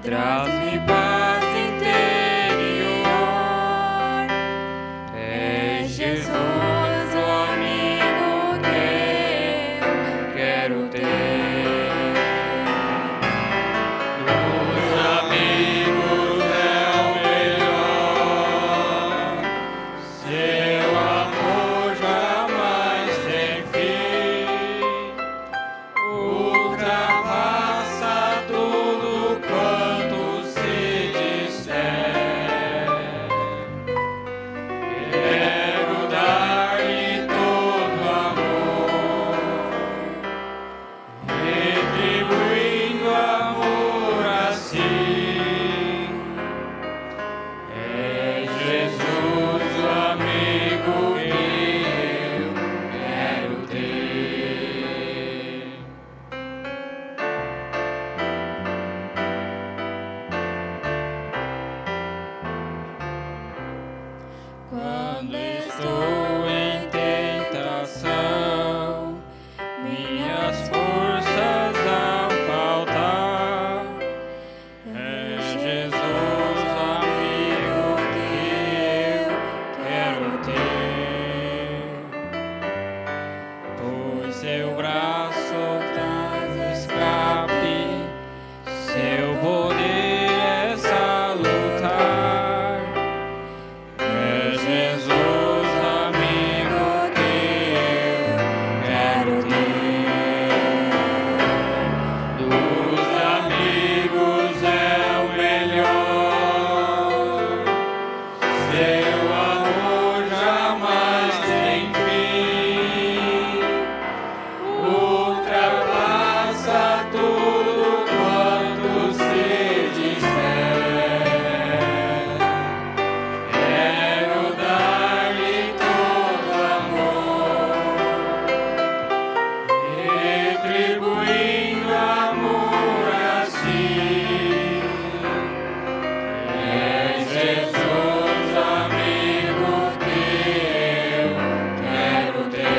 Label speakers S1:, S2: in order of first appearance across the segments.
S1: traz-me paz interior. É Jesus, o amigo que eu quero ter. Dos amigos é o melhor, seu amor jamais tem fim, ultrapassa tudo quanto se disser. Quero dar-lhe todo amor, retribuindo amor assim. É Jesus o amigo que eu quero ter. Quando estou em tentação, minhas forças a faltar, é Jesus amigo que eu quero ter. Pois seu braço traz escape, seu poder é salutar. É Jesus amigo que eu quero ter. Dos amigos é o melhor, seu amor jamais tem fim, ultrapassa tudo quanto se disser. Quero dar-lhe todo amor, retribuindo amor assim. É Jesus amigo que eu quero ter.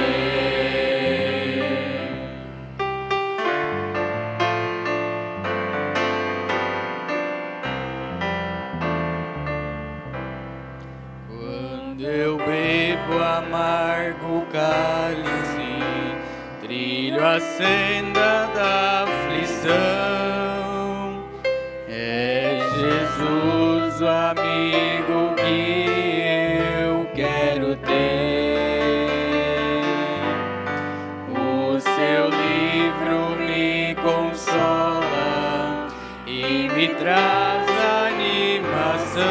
S1: Quando eu bebo amargo cálice, trilho a senda da aflição, é Jesus o amigo que eu quero ter. O seu livro me consola e me traz animação.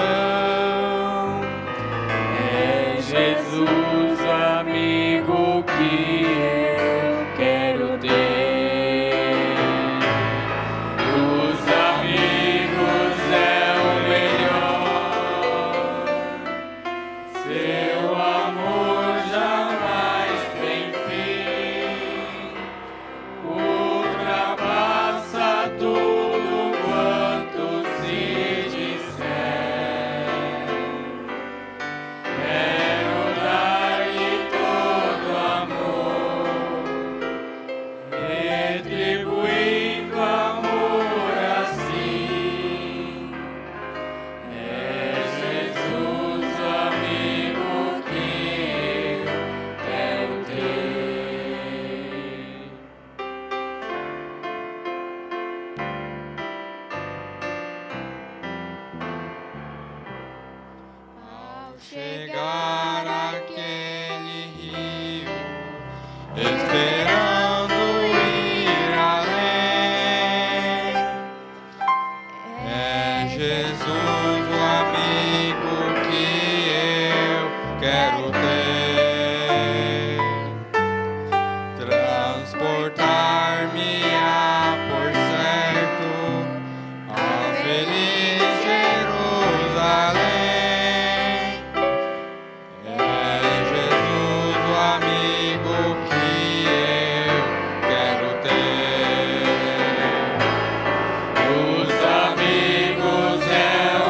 S1: É Jesus o amigo que eu quero ter. Dos amigos é o melhor, seu amor jamais tem fim, ultrapassa tudo quanto se disser. Quero dar-lhe todo amor, retribuindo amor assim. É Jesus amigo que eu quero ter. Ao chegar àquele rio, esperando ir além, é Jesus o amigo que eu quero ter. Transportar-me a por certo ao feliz Jerusalém. É Jesus o amigo que eu quero ter. Os amigos é o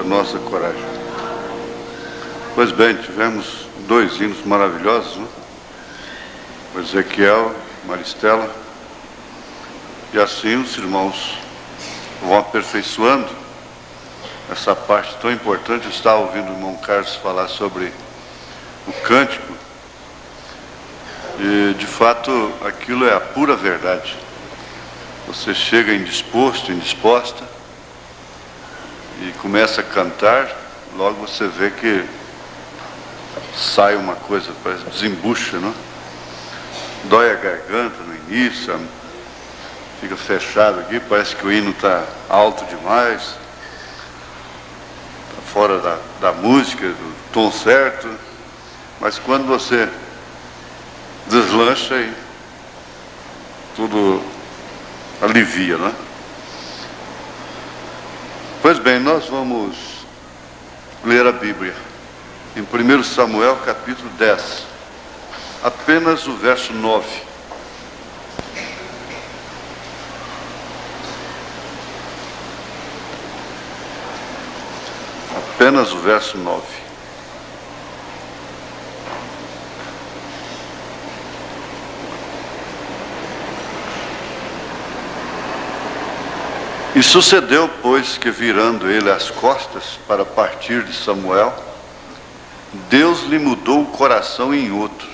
S2: nossa coragem. Pois bem, tivemos 2 hinos maravilhosos, né? O Ezequiel, Maristela, e assim os irmãos vão aperfeiçoando essa parte tão importante. Eu estava ouvindo o irmão Carlos falar sobre o cântico, e de fato aquilo é a pura verdade. Você chega indisposto, indisposta, e começa a cantar, logo você vê que sai uma coisa, parece desembucha, não? Dói a garganta no início, fica fechado aqui, parece que o hino está alto demais, está fora da música, do tom certo, mas quando você deslancha e tudo alivia, né? Pois bem, nós vamos ler a Bíblia em 1 Samuel capítulo 10, apenas o verso 9. Apenas o verso 9. E sucedeu, pois, que virando ele as costas para partir de Samuel, Deus lhe mudou o coração em outro.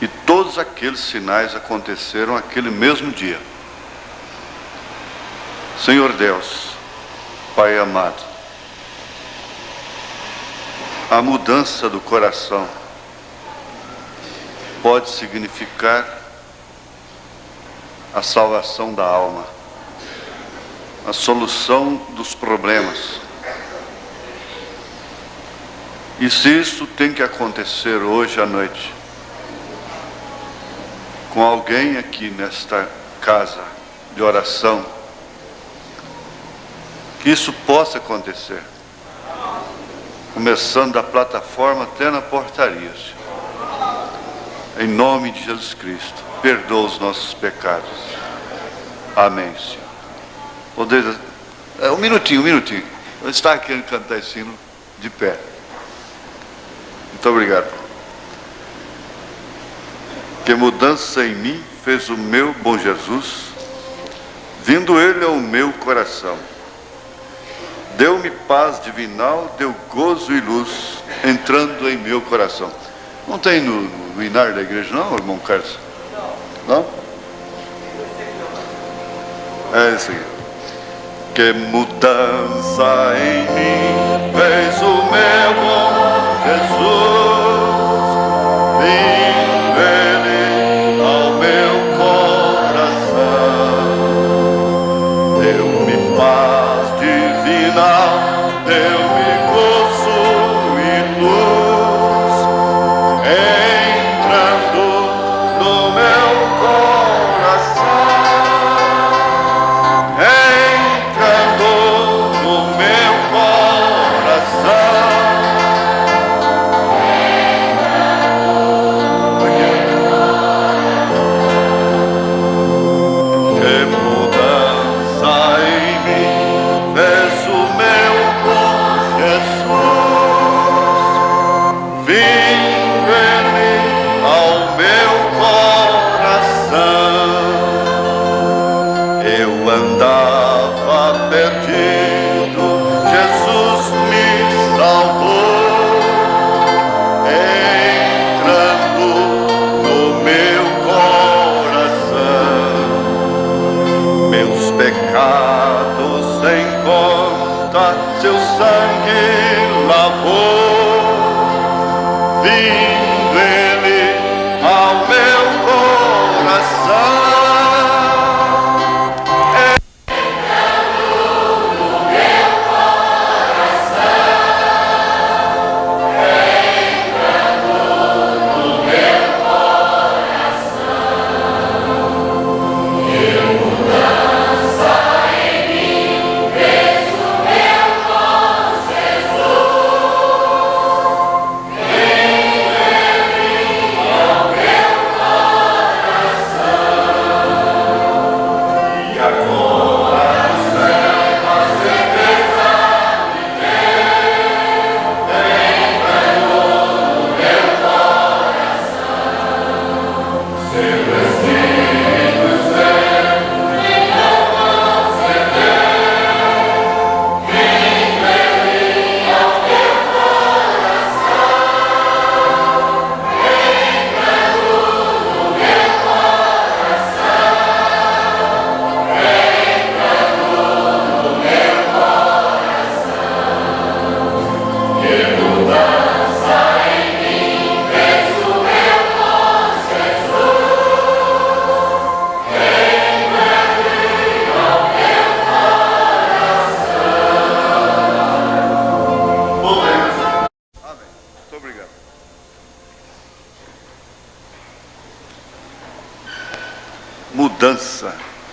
S2: E todos aqueles sinais aconteceram aquele mesmo dia. Senhor Deus, Pai amado, a mudança do coração pode significar a salvação da alma, a solução dos problemas. E se isso tem que acontecer hoje à noite, com alguém aqui nesta casa de oração, que isso possa acontecer, começando da plataforma até na portaria, Senhor. Em nome de Jesus Cristo, perdoa os nossos pecados. Amém, Senhor. Um minutinho. Eu estava querendo cantar esse hino de pé. Muito obrigado. Que mudança em mim fez o meu bom Jesus, vindo ele ao meu coração. Deu-me paz divinal, deu gozo e luz, entrando em meu coração. Não tem no hinário da igreja não, irmão Carlos? Não? É isso aí. Que mudança em mim fez o meu bom Jesus, vindo ele ao meu coração. Deu-me paz divinal, deu-me gozo e luz, entrando no meu coração. Seu sangue lavou, vindo ele ao meu coração. Entrando no meu coração, entrando no meu coração, e mudança em mim fez o meu Jesus, vem ao meu coração.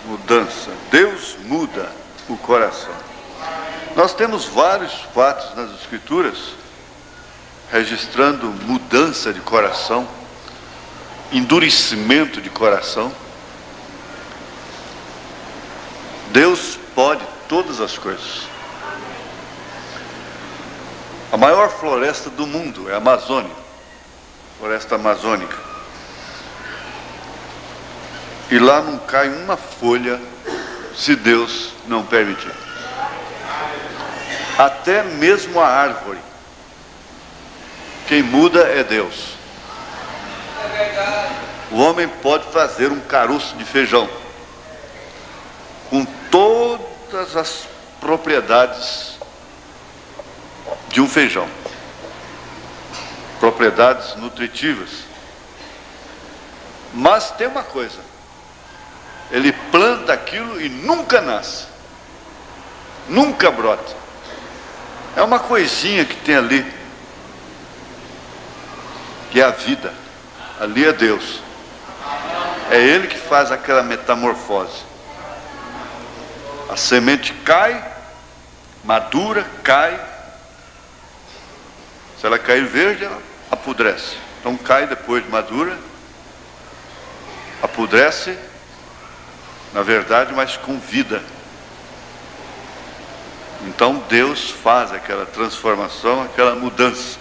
S2: mudança. Deus muda o coração. Nós temos vários fatos nas Escrituras registrando mudança de coração, endurecimento de coração. Deus pode todas as coisas. A maior floresta do mundo é a Amazônia, floresta amazônica. E lá não cai uma folha se Deus não permitir. Até mesmo a árvore. Quem muda é Deus. O homem pode fazer um caroço de feijão com todas as propriedades de um feijão, propriedades nutritivas. Mas tem uma coisa: ele planta aquilo e nunca nasce, nunca brota. É uma coisinha que tem ali, que é a vida. Ali é Deus. É Ele que faz aquela metamorfose. A semente cai, madura, cai. Se ela cair verde, ela apodrece. Então cai depois de madura, apodrece, na verdade, mas com vida. Então Deus faz aquela transformação, aquela mudança.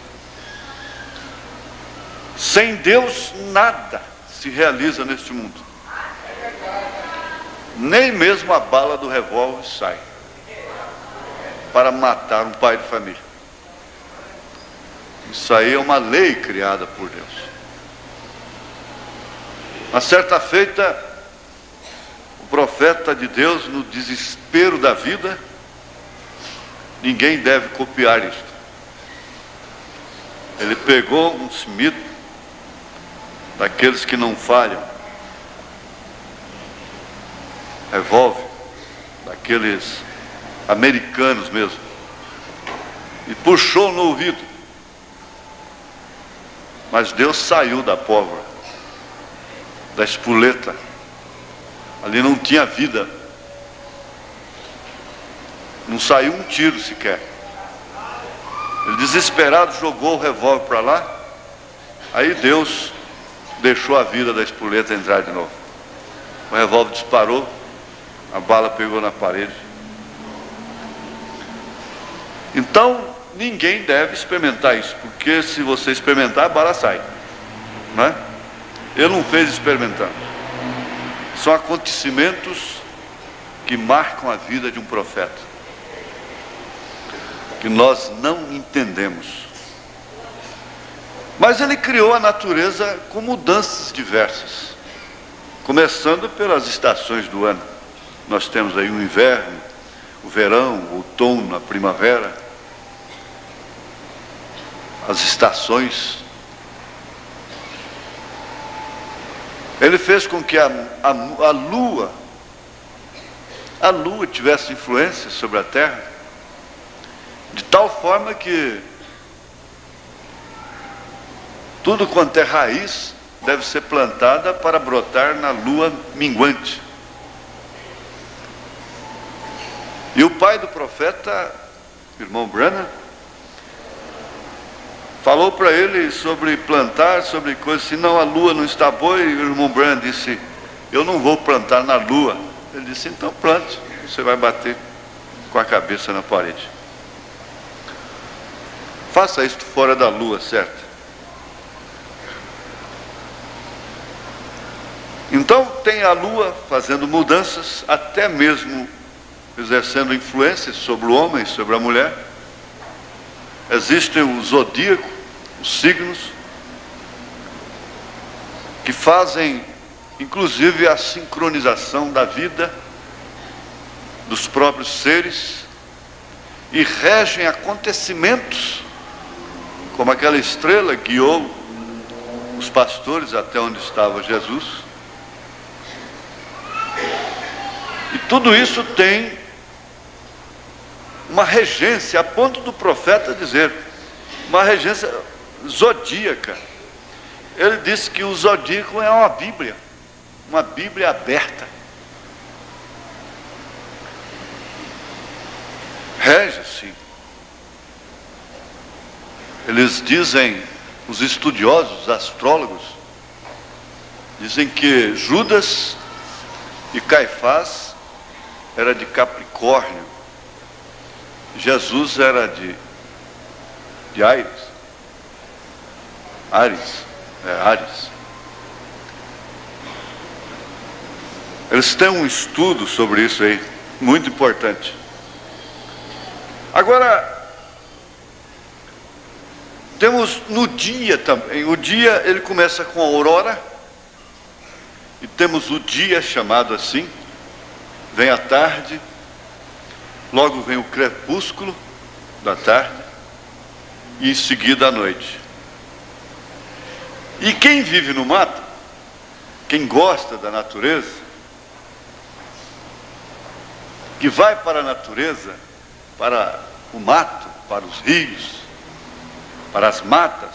S2: Sem Deus nada se realiza neste mundo. Nem mesmo a bala do revólver sai para matar um pai de família. Isso aí é uma lei criada por Deus. Uma certa feita, o profeta de Deus, no desespero da vida, ninguém deve copiar isto. Ele pegou um Smith, daqueles que não falham, revólver, daqueles americanos mesmo, e puxou no ouvido. Mas Deus saiu da pólvora, da espoleta. Ali não tinha vida. Não saiu um tiro sequer. Ele, desesperado, jogou o revólver para lá. Aí Deus deixou a vida da espoleta entrar de novo. O revólver disparou, a bala pegou na parede. Então, ninguém deve experimentar isso, porque se você experimentar, a bala sai, não é? Ele não fez experimentando. São acontecimentos que marcam a vida de um profeta, que nós não entendemos. Mas ele criou a natureza com mudanças diversas, começando pelas estações do ano. Nós temos aí o inverno, o verão, o outono, a primavera, as estações. Ele fez com que a lua tivesse influência sobre a terra, de tal forma que tudo quanto é raiz deve ser plantada para brotar na lua minguante. E o pai do profeta, irmão Branham, falou para ele sobre plantar, sobre coisas assim. Não, a lua não está boa. E o irmão Branham disse: eu não vou plantar na lua. Ele disse: então plante, você vai bater com a cabeça na parede. Faça isso fora da lua, certo? Então tem a lua fazendo mudanças, até mesmo exercendo influências sobre o homem, sobre a mulher. Existem o zodíaco, os signos, que fazem inclusive a sincronização da vida dos próprios seres e regem acontecimentos, como aquela estrela guiou os pastores até onde estava Jesus. E tudo isso tem uma regência, a ponto do profeta dizer, uma regência zodíaca. Ele disse que o zodíaco é uma Bíblia aberta. rege assim. Eles dizem, os estudiosos, os astrólogos, dizem que Judas e Caifás era de Capricórnio, Jesus era de Áries. Eles têm um estudo sobre isso aí, muito importante. Agora, temos no dia também, o dia ele começa com a aurora, e temos o dia chamado assim, vem a tarde, logo vem o crepúsculo da tarde, e em seguida a noite. E quem vive no mato, quem gosta da natureza, que vai para a natureza, para o mato, para os rios, para as matas,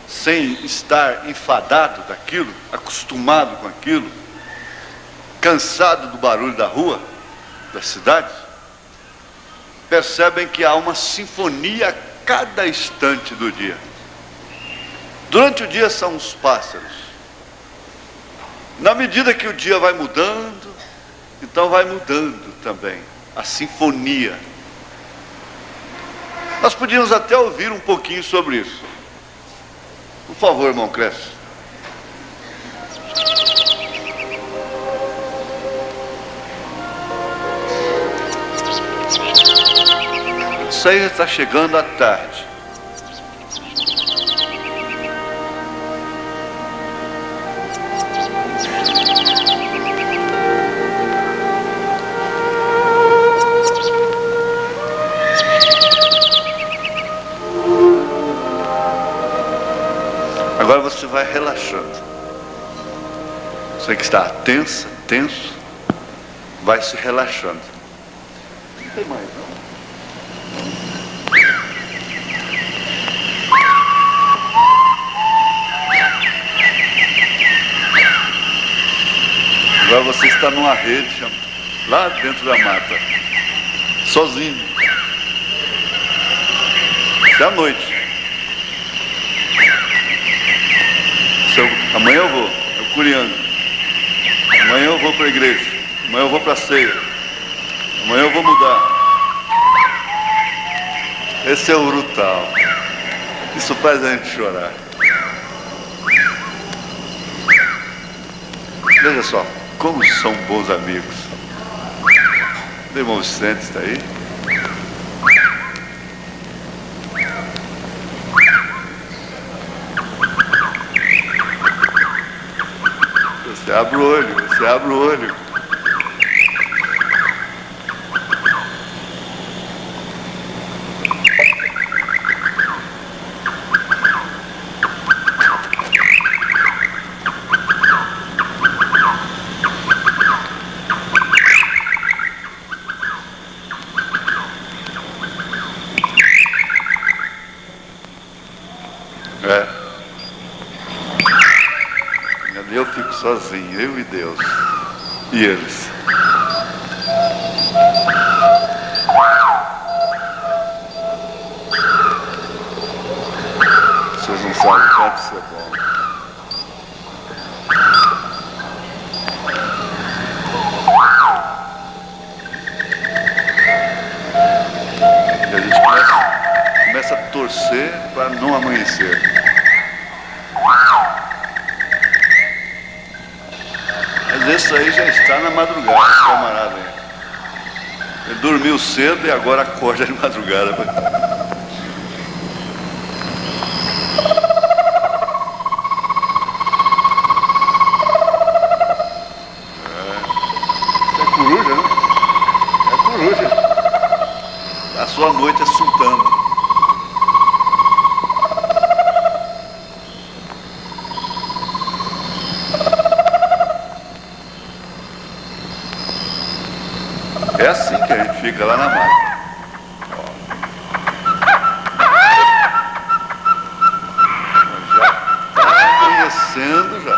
S2: sem estar enfadado daquilo, acostumado com aquilo, cansado do barulho da rua, da cidade, percebem que há uma sinfonia a cada instante do dia. Durante o dia são os pássaros. Na medida que o dia vai mudando, então vai mudando também a sinfonia. Nós podíamos até ouvir um pouquinho sobre isso. Por favor, irmão Cresce. Isso aí está chegando à tarde. Agora você vai relaxando. Você que está tenso, vai se relaxando. Não tem mais, não? Agora você está numa rede, lá dentro da mata, sozinho. Isso é à noite. Amanhã eu vou, eu curiando. Amanhã eu vou para a igreja. Amanhã eu vou para a ceia. Amanhã eu vou mudar. Esse é o brutal. Isso faz a gente chorar. Veja só, como são bons amigos. O irmão Vicente está aí. Você abre o olho, você abre o olho. Eu fico sozinho, eu e Deus. E eles. Vocês não sabem quanto isso é bom. E a gente começa a torcer para não amanhecer. Esse aí já está na madrugada, esse camarada aí. Ele dormiu cedo e agora acorda de madrugada. É coruja, né? É coruja. A sua noite é sultana. É assim que a gente fica lá na mata. Já está amanhecendo já.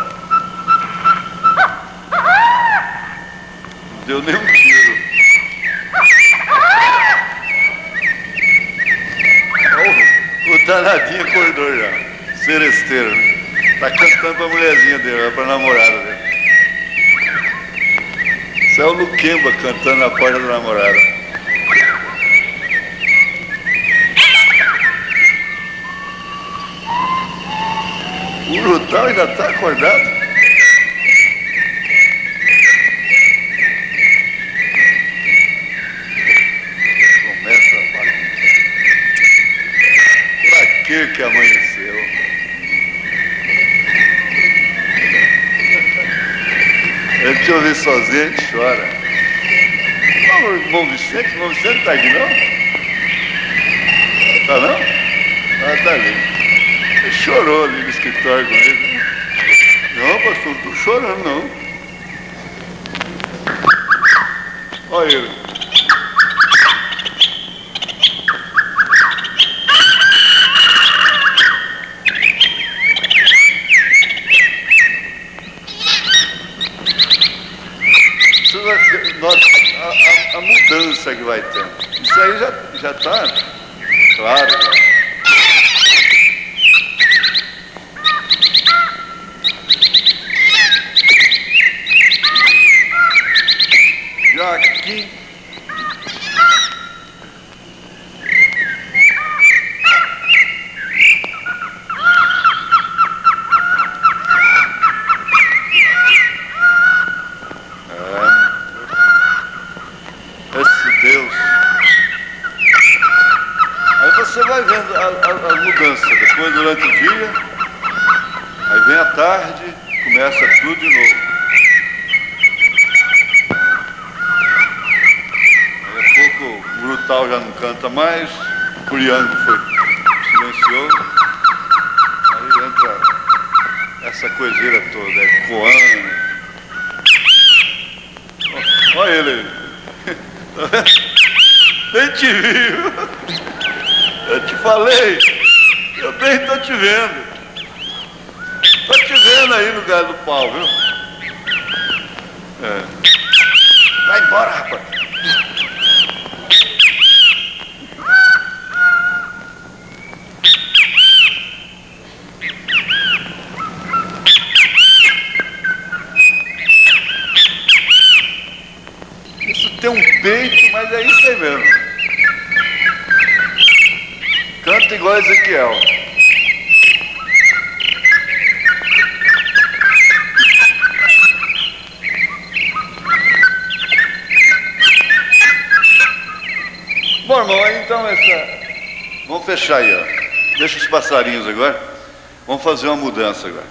S2: Não deu nem um tiro. danadinha acordou já. Seresteiro, né? Tá cantando pra mulherzinha dele, pra namorada dele. Isso é o Luquemba cantando na porta da namorada. O Urutau ainda tá acordado? Começa a bagunça. Pra que amanheceu? A gente ouve sozinho, a gente chora. Não, o irmão Vicente não tá aqui não? Tá não? Ah, tá ali. Ele chorou ali no escritório com ele. Não, pastor, não tô chorando não. Olha ele. A mudança que vai tendo. Isso aí já está claro. Já aqui. Esse Deus. Aí você vai vendo a mudança. Depois durante o dia, aí vem a tarde, começa tudo de novo. Daqui a pouco o Urutau já não canta mais, o Curiango foi silencioso. Aí entra essa coiseira toda, Coana. Olha ele aí. Nem te vi. Eu te falei. Eu bem estou te vendo. Estou te vendo aí no galho do pau, viu? É. Vai embora, rapaz. Isso tem um peito, mas é isso aí mesmo. Canta igual Ezequiel. Bom, irmão, aí então vamos fechar aí, ó. Deixa os passarinhos agora. Vamos fazer uma mudança agora.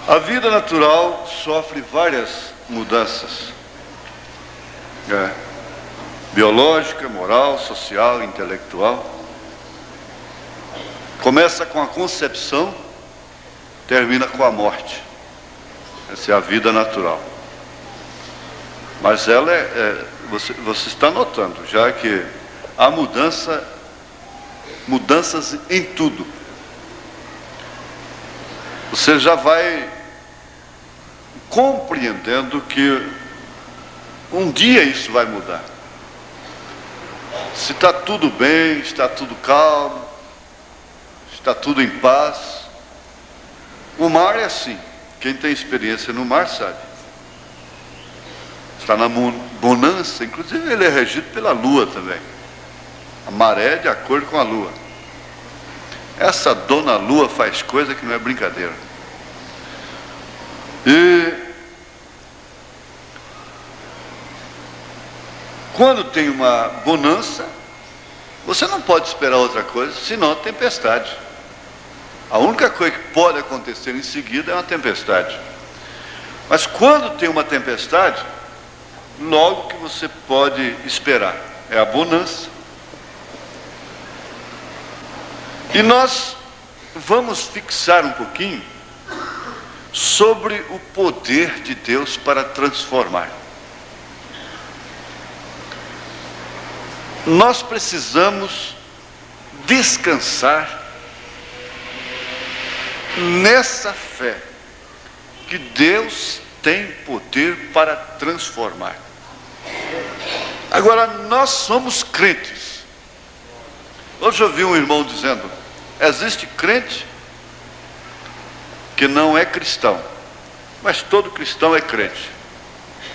S2: A vida natural sofre várias mudanças. Biológica, moral, social, intelectual. Começa com a concepção, termina com a morte. Essa é a vida natural. Mas ela você está notando já que há mudanças em tudo. Você já vai compreendendo que um dia isso vai mudar. Se está tudo bem, está tudo calmo, está tudo em paz. O mar é assim. Quem tem experiência no mar sabe. Está na bonança, inclusive ele é regido pela lua também. A maré é de acordo com a lua. Essa dona lua faz coisa que não é brincadeira. E quando tem uma bonança, você não pode esperar outra coisa, senão a tempestade. A única coisa que pode acontecer em seguida é uma tempestade. Mas quando tem uma tempestade, logo que você pode esperar é a bonança. E nós vamos fixar um pouquinho sobre o poder de Deus para transformar. Nós precisamos descansar nessa fé que Deus tem poder para transformar. Agora, nós somos crentes. Hoje eu vi um irmão dizendo: existe crente que não é cristão, mas todo cristão é crente.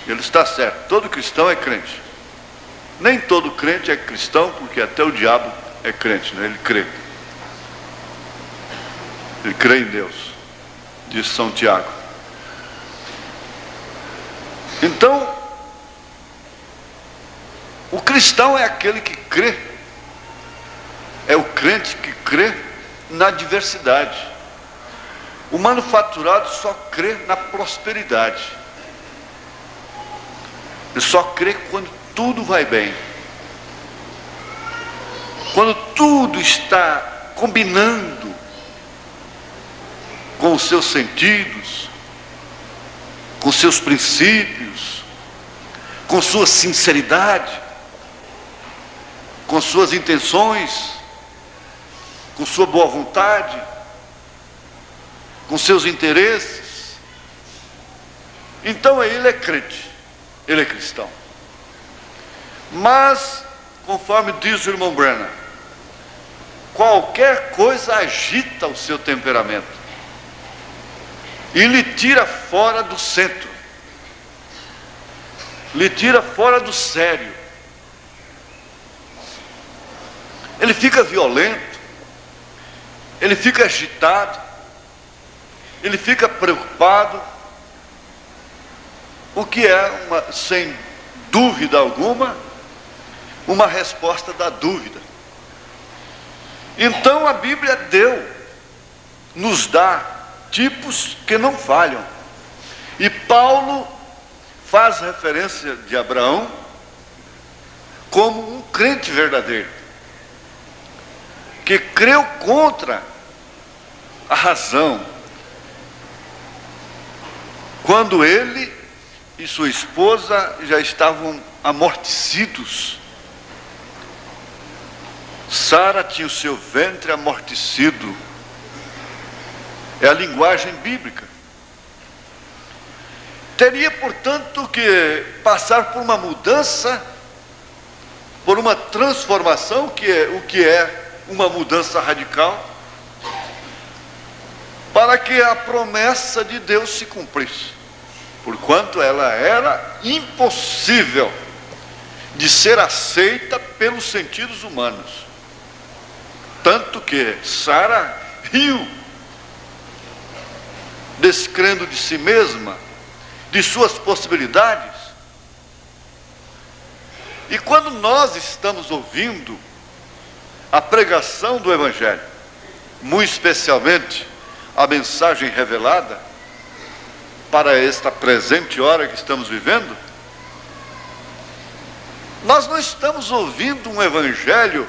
S2: Ele está certo, todo cristão é crente. Nem todo crente é cristão, porque até o diabo é crente, né? Ele crê em Deus, diz São Tiago. Então, o cristão é aquele que crê, é o crente que crê na diversidade. O manufaturado só crê na prosperidade. Ele só crê quando tudo vai bem, quando tudo está combinando com os seus sentidos, com seus princípios, com sua sinceridade, com suas intenções, com sua boa vontade, com seus interesses. Então ele é crente, ele é cristão. Mas, conforme diz o irmão Branham, qualquer coisa agita o seu temperamento e lhe tira fora do centro, lhe tira fora do sério. Ele fica violento, ele fica agitado, ele fica preocupado, o que é, sem dúvida alguma, uma resposta da dúvida. Então a Bíblia nos dá tipos que não falham. E Paulo faz referência de Abraão como um crente verdadeiro, que creu contra a razão, quando ele e sua esposa já estavam amortecidos. Sara tinha o seu ventre amortecido. É a linguagem bíblica. Teria, portanto, que passar por uma mudança, por uma transformação, o que é uma mudança radical, para que a promessa de Deus se cumprisse, porquanto ela era impossível de ser aceita pelos sentidos humanos. Tanto que Sara riu, descrendo de si mesma, de suas possibilidades. E quando nós estamos ouvindo a pregação do Evangelho, muito especialmente a mensagem revelada para esta presente hora que estamos vivendo, nós não estamos ouvindo um Evangelho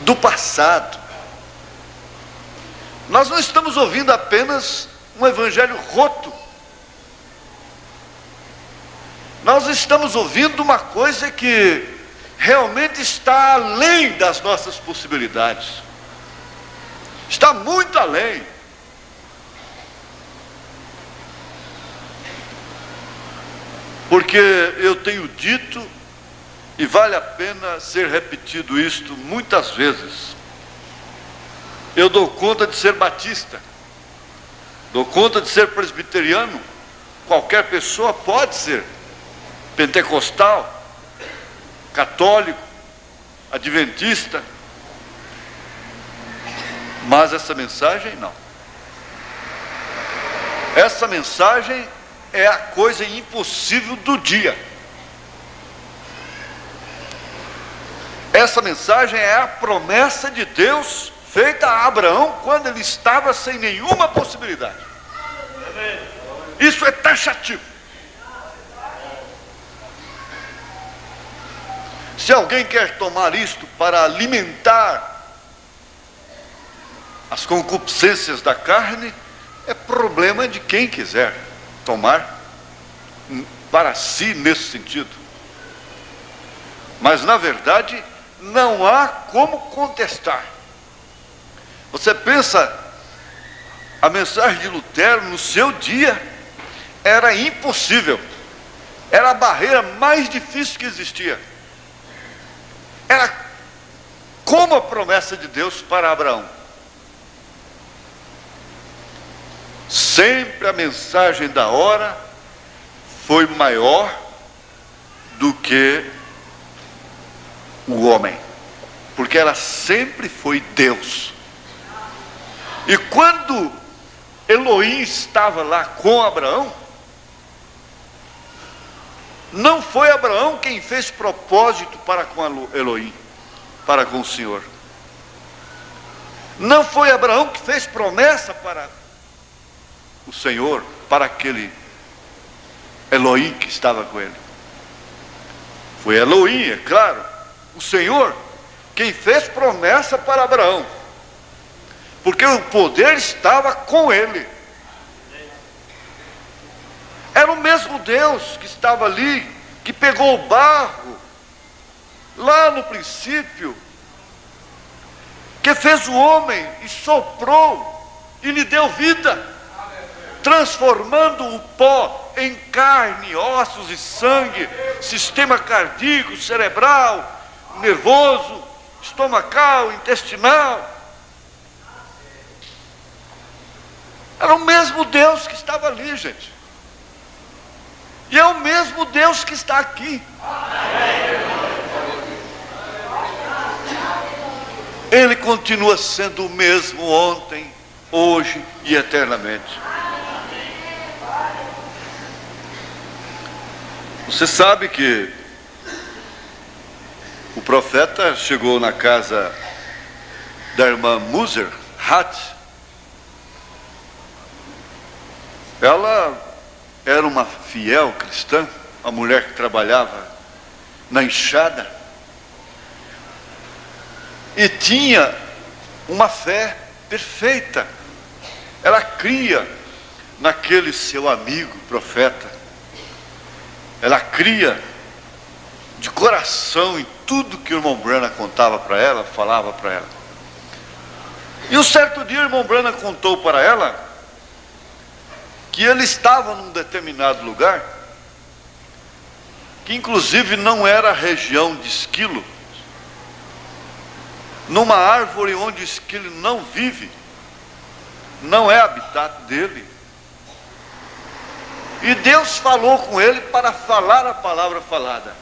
S2: do passado. Nós não estamos ouvindo apenas um evangelho roto. Nós estamos ouvindo uma coisa que realmente está além das nossas possibilidades. Está muito além. Porque eu tenho dito, e vale a pena ser repetido isto muitas vezes, eu dou conta de ser batista, dou conta de ser presbiteriano, qualquer pessoa pode ser pentecostal, católico, adventista, mas essa mensagem não. Essa mensagem é a coisa impossível do dia. Essa mensagem é a promessa de Deus feita a Abraão quando ele estava sem nenhuma possibilidade. Isso é taxativo. Se alguém quer tomar isto para alimentar as concupiscências da carne, é problema de quem quiser tomar para si nesse sentido. Mas na verdade não há como contestar. Você pensa, a mensagem de Lutero no seu dia era impossível, era a barreira mais difícil que existia. era como a promessa de Deus para Abraão. Sempre a mensagem da hora foi maior do que o homem, porque ela sempre foi Deus. E quando Elohim estava lá com Abraão, não foi Abraão quem fez propósito para com Elohim, para com o Senhor. Não foi Abraão que fez promessa para o Senhor, para aquele Elohim que estava com ele. Foi Elohim, é claro, o Senhor, quem fez promessa para Abraão, porque o poder estava com ele. Era o mesmo Deus que estava ali, que pegou o barro lá no princípio, que fez o homem e soprou e lhe deu vida, transformando o pó em carne, ossos e sangue, sistema cardíaco, cerebral, nervoso, estomacal, intestinal. Era o mesmo Deus que estava ali, gente. E é o mesmo Deus que está aqui. Ele continua sendo o mesmo ontem, hoje e eternamente. Você sabe que o profeta chegou na casa da irmã Muser Hat. Ela era uma fiel cristã, uma mulher que trabalhava na enxada e tinha uma fé perfeita. Ela cria naquele seu amigo profeta. Ela cria de coração em tudo que o irmão Branham contava para ela, falava para ela. E um certo dia o irmão Branham contou para ela que ele estava num determinado lugar, que inclusive não era a região de esquilo, numa árvore onde o esquilo não vive, não é habitat dele. E Deus falou com ele para falar a palavra falada.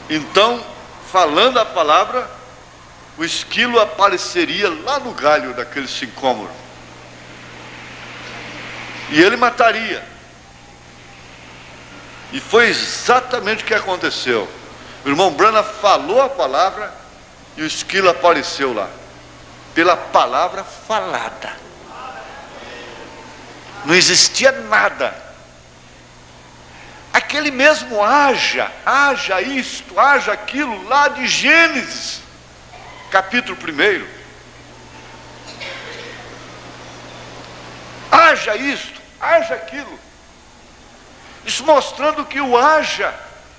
S2: Então, falando a palavra, o esquilo apareceria lá no galho daquele sicômoro. E ele mataria. E foi exatamente o que aconteceu. O irmão Branham falou a palavra e o esquilo apareceu lá. Pela palavra falada. Não existia nada. Aquele mesmo haja isto, haja aquilo, lá de Gênesis, capítulo 1. Haja isto, haja aquilo. Isso mostrando que o haja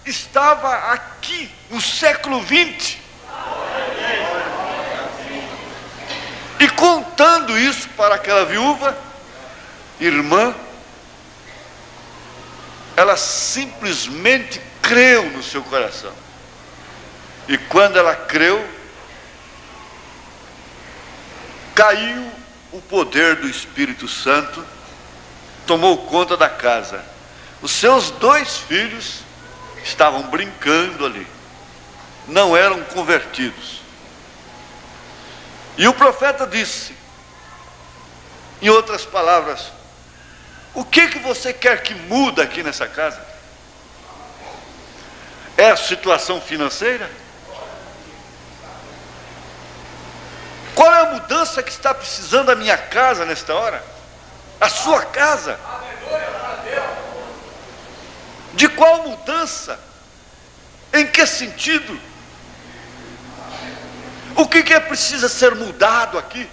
S2: estava aqui, no século 20. E contando isso para aquela viúva, irmã, ela simplesmente creu no seu coração. E quando ela creu, caiu o poder do Espírito Santo, tomou conta da casa. Os seus 2 filhos estavam brincando ali, não eram convertidos. E o profeta disse, em outras palavras, o que você quer que mude aqui nessa casa? É a situação financeira? Qual é a mudança que está precisando a minha casa nesta hora? A sua casa? De qual mudança? Em que sentido? O que é preciso ser mudado aqui?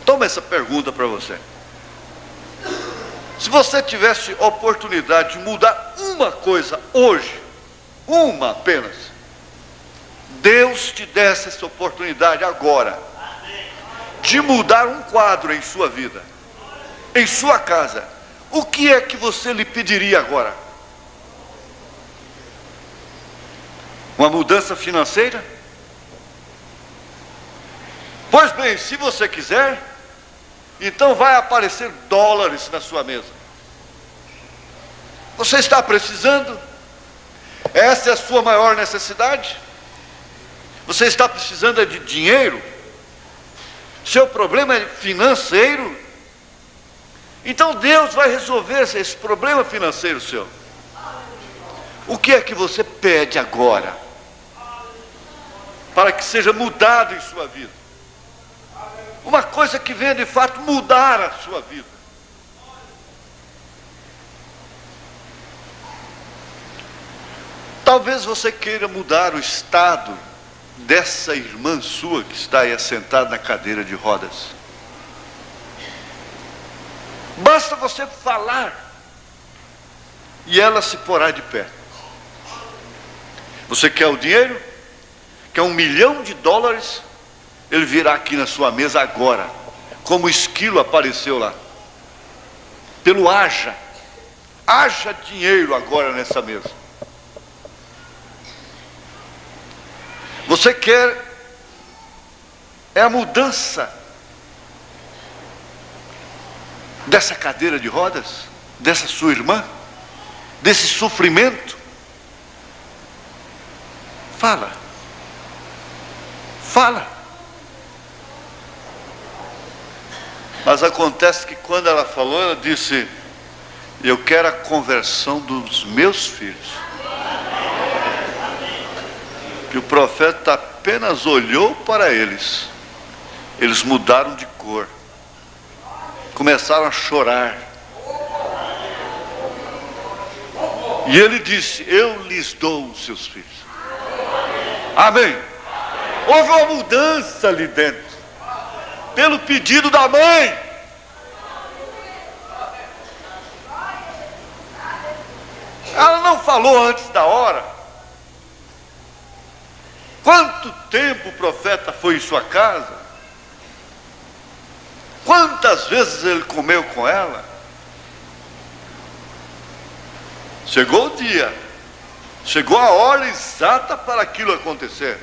S2: Toma essa pergunta para você. Se você tivesse oportunidade de mudar uma coisa hoje, uma apenas, Deus te desse essa oportunidade agora, de mudar um quadro em sua vida, em sua casa, o que é que você lhe pediria agora? Uma mudança financeira? Pois bem, se você quiser, então vai aparecer dólares na sua mesa. Você está precisando? Essa é a sua maior necessidade? Você está precisando de dinheiro? Seu problema é financeiro? Então Deus vai resolver esse problema financeiro seu. O que é que você pede agora para que seja mudado em sua vida? Uma coisa que venha de fato mudar a sua vida. Talvez você queira mudar o estado dessa irmã sua que está aí assentada na cadeira de rodas. Basta você falar e ela se porá de pé. Você quer o dinheiro? Quer $1 milhão? Ele virá aqui na sua mesa agora, como o esquilo apareceu lá. Pelo haja dinheiro agora nessa mesa. Você quer a mudança dessa cadeira de rodas, dessa sua irmã, desse sofrimento? Fala. Mas acontece que quando ela falou, ela disse: eu quero a conversão dos meus filhos. Que o profeta apenas olhou para eles. Eles mudaram de cor. Começaram a chorar. E ele disse: eu lhes dou os seus filhos. Amém. Houve uma mudança ali dentro. Pelo pedido da mãe. Ela não falou antes da hora. Quanto tempo o profeta foi em sua casa? Quantas vezes ele comeu com ela? Chegou o dia, chegou a hora exata para aquilo acontecer.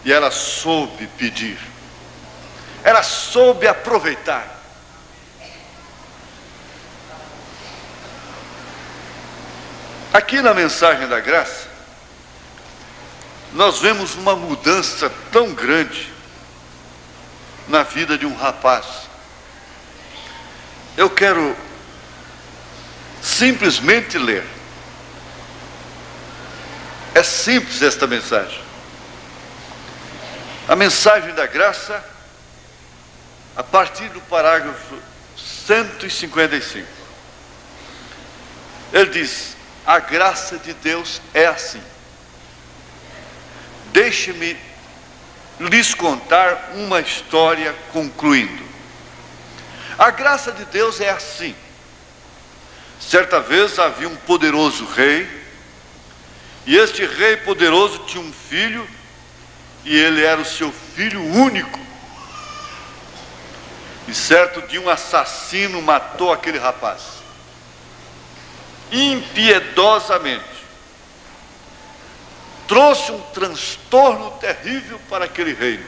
S2: E ela soube pedir, ela soube aproveitar. Aqui na mensagem da graça, nós vemos uma mudança tão grande na vida de um rapaz. Eu quero simplesmente ler. É simples esta mensagem. A mensagem da graça, a partir do parágrafo 155. Ele diz: a graça de Deus é assim. Deixe-me lhes contar uma história concluindo. A graça de Deus é assim. Certa vez havia um poderoso rei, e este rei poderoso tinha um filho, e ele era o seu filho único. E certo dia um assassino matou aquele rapaz, impiedosamente. Trouxe um transtorno terrível para aquele reino,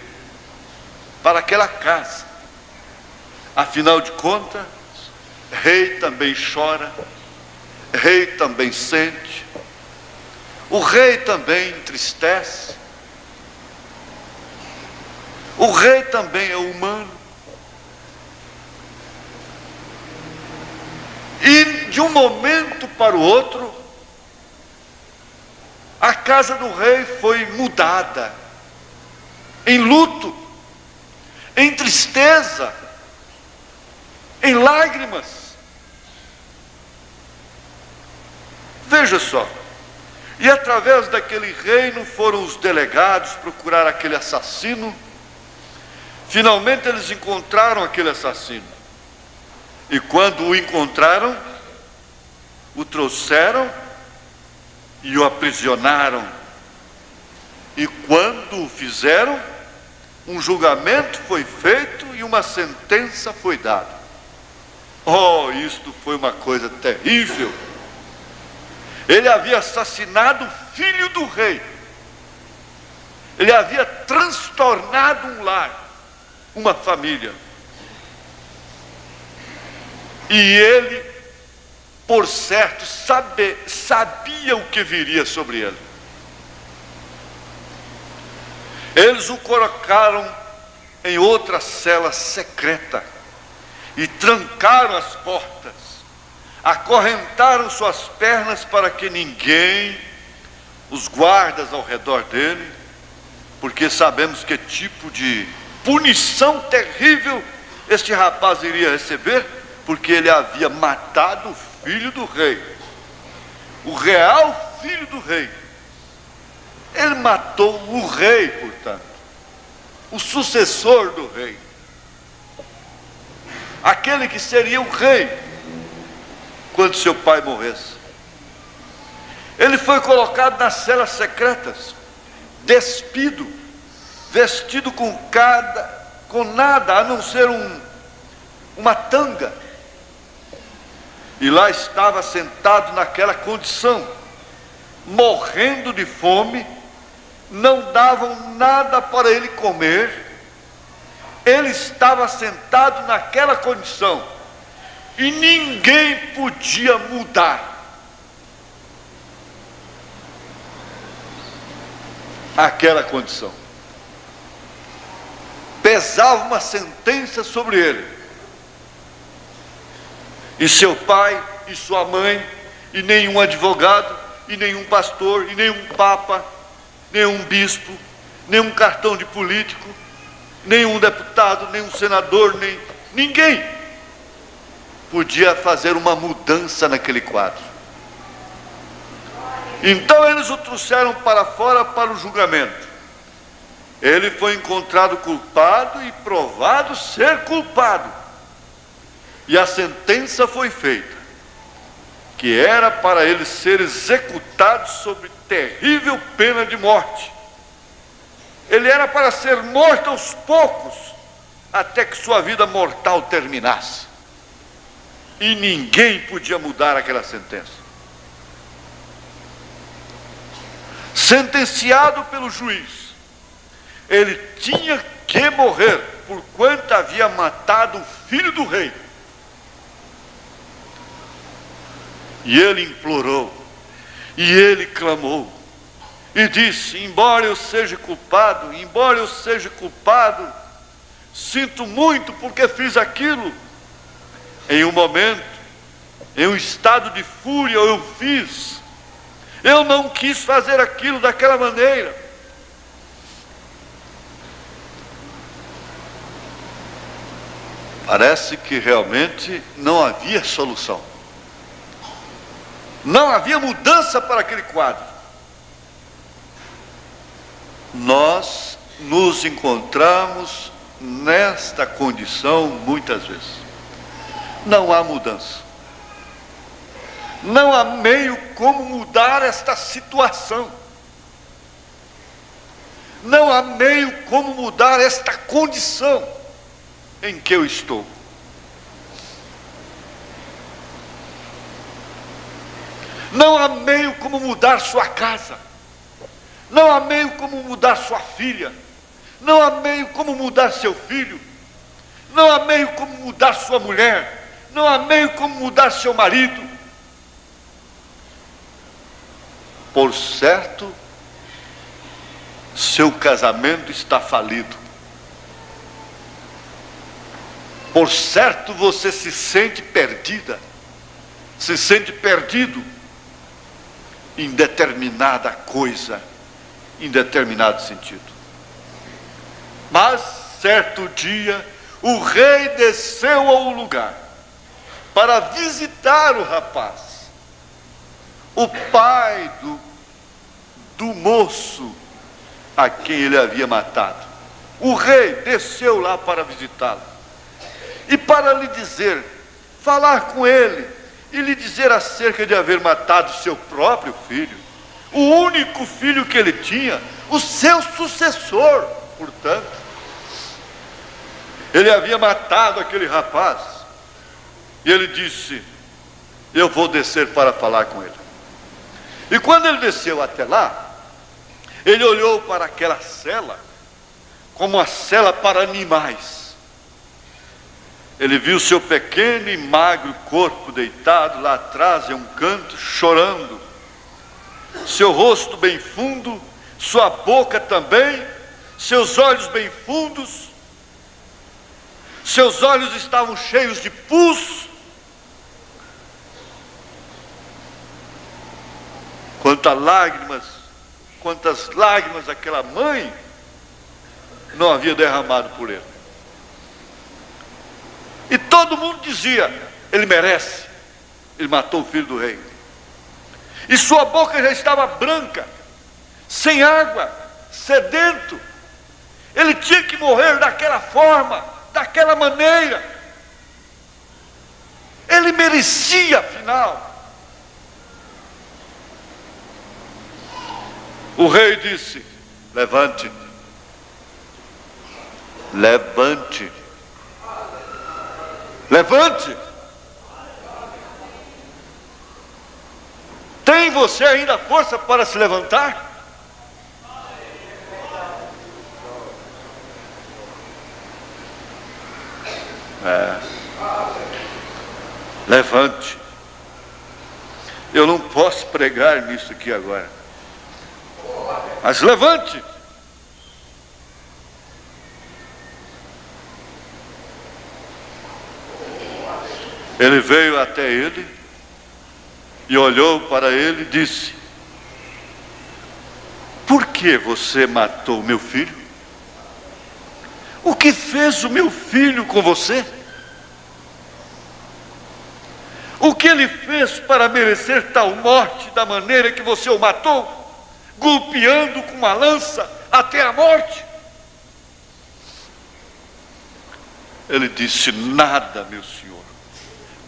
S2: para aquela casa. Afinal de contas, rei também chora, rei também sente, o rei também entristece, o rei também é humano. E de um momento para o outro, a casa do rei foi mudada, em luto, em tristeza, em lágrimas. Veja só, e através daquele reino foram os delegados procurar aquele assassino. Finalmente eles encontraram aquele assassino, e quando o encontraram, o trouxeram e o aprisionaram. E quando o fizeram, um julgamento foi feito e uma sentença foi dada. Oh, isto foi uma coisa terrível. Ele havia assassinado o filho do rei. Ele havia transtornado um lar, uma família. E ele, por certo, sabia o que viria sobre ele. Eles o colocaram em outra cela secreta e trancaram as portas, acorrentaram suas pernas para que ninguém, os guardas ao redor dele, porque sabemos que tipo de punição terrível este rapaz iria receber, porque ele havia matado o filho do rei, o real filho do rei. Ele matou o rei, portanto, o sucessor do rei, aquele que seria o rei quando seu pai morresse. Ele foi colocado nas celas secretas, despido, vestido com nada a não ser uma tanga. E lá estava sentado naquela condição, morrendo de fome, não davam nada para ele comer. Ele estava sentado naquela condição e ninguém podia mudar aquela condição. Pesava uma sentença sobre ele. E seu pai, e sua mãe, e nenhum advogado, e nenhum pastor, e nenhum papa, nenhum bispo, nenhum cartão de político, nenhum deputado, nenhum senador, ninguém podia fazer uma mudança naquele quadro. Então eles o trouxeram para fora para o julgamento. Ele foi encontrado culpado e provado ser culpado. E a sentença foi feita, que era para ele ser executado sob terrível pena de morte. Ele era para ser morto aos poucos, até que sua vida mortal terminasse. E ninguém podia mudar aquela sentença. Sentenciado pelo juiz, ele tinha que morrer, porquanto havia matado o filho do rei. E ele implorou, e ele clamou, e disse: embora eu seja culpado, sinto muito porque fiz aquilo. Em um momento, em um estado de fúria, eu fiz. Eu não quis fazer aquilo daquela maneira. Parece que realmente não havia solução. Não havia mudança para aquele quadro. Nós nos encontramos nesta condição muitas vezes. Não há mudança. Não há meio como mudar esta situação. Não há meio como mudar esta condição em que eu estou. Não há meio como mudar sua casa. Não há meio como mudar sua filha. Não há meio como mudar seu filho. Não há meio como mudar sua mulher. Não há meio como mudar seu marido. Por certo, seu casamento está falido. Por certo, você se sente perdida. Se sente perdido em determinada coisa, em determinado sentido. Mas certo dia o rei desceu ao lugar para visitar o rapaz. O pai do moço a quem ele havia matado. O rei desceu lá para visitá-lo e para lhe dizer, falar com ele e lhe dizer acerca de haver matado seu próprio filho, o único filho que ele tinha, o seu sucessor, portanto. Ele havia matado aquele rapaz e ele disse: eu vou descer para falar com ele. E quando ele desceu até lá, Ele olhou para aquela cela como uma cela para animais. Ele viu seu pequeno e magro corpo deitado lá atrás em um canto, chorando. Seu rosto bem fundo, sua boca também, seus olhos bem fundos. Seus olhos estavam cheios de pus. Quantas lágrimas aquela mãe não havia derramado por ele. E todo mundo dizia: ele merece, ele matou o filho do rei. E sua boca já estava branca, sem água, sedento. Ele tinha que morrer daquela forma, daquela maneira. Ele merecia, afinal. O rei disse: levante, levante, levante. Tem você ainda força para se levantar? Levante. Eu não posso pregar nisso aqui agora, mas levante. Ele veio até ele e olhou para ele e disse: por que você matou meu filho? O que fez o meu filho com você? O que ele fez para merecer tal morte da maneira que você o matou, golpeando com uma lança até a morte? Ele disse: nada, meu senhor,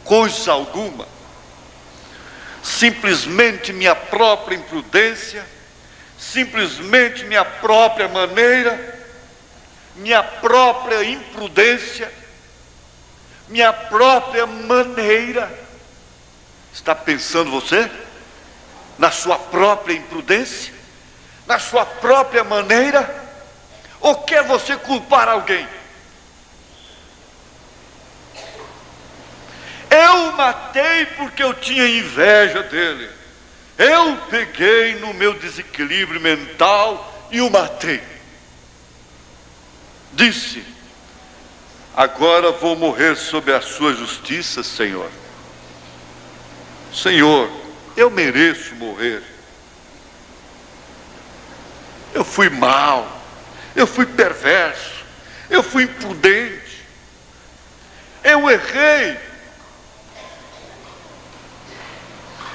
S2: coisa alguma. Simplesmente minha própria imprudência, simplesmente minha própria maneira, minha própria imprudência, minha própria maneira. Está pensando você na sua própria imprudência, na sua própria maneira? Ou quer você culpar alguém? Eu matei porque eu tinha inveja dele. Eu peguei no meu desequilíbrio mental e o matei. Disse: agora vou morrer sob a sua justiça, Senhor. Senhor, eu mereço morrer. Eu fui mau, eu fui perverso, eu fui imprudente, eu errei.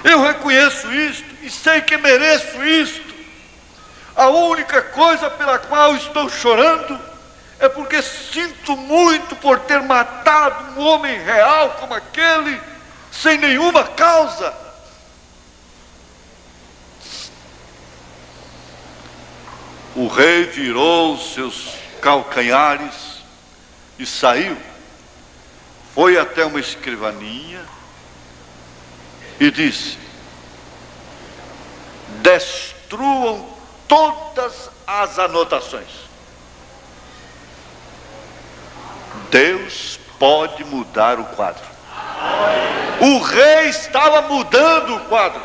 S2: Eu reconheço isto e sei que mereço isto. A única coisa pela qual estou chorando é porque sinto muito por ter matado um homem real como aquele, sem nenhuma causa. O rei virou os seus calcanhares e saiu. Foi até uma escrivaninha e disse: destruam todas as anotações. Deus pode mudar o quadro. O rei estava mudando o quadro.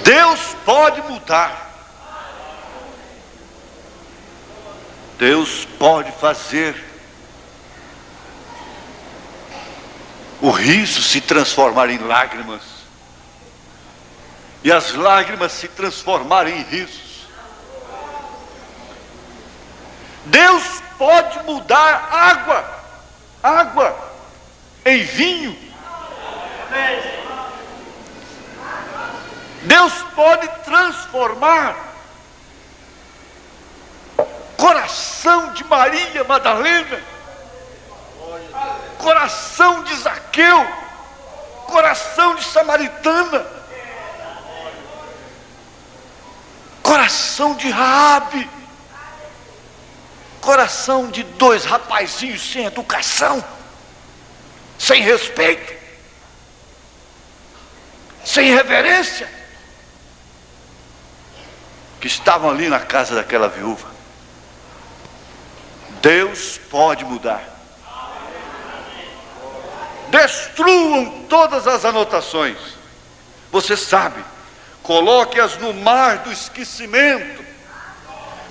S2: Deus pode mudar. Deus pode fazer o riso se transformar em lágrimas e as lágrimas se transformarem em risos. Deus pode mudar água em vinho. Deus pode transformar coração de Maria Madalena, coração de Zaqueu, coração de Samaritana, coração de Raabe, coração de dois rapazinhos sem educação, sem respeito. sem reverência, que estavam ali na casa daquela viúva. Deus pode mudar. Destruam todas as anotações. Você sabe, coloque-as no mar do esquecimento.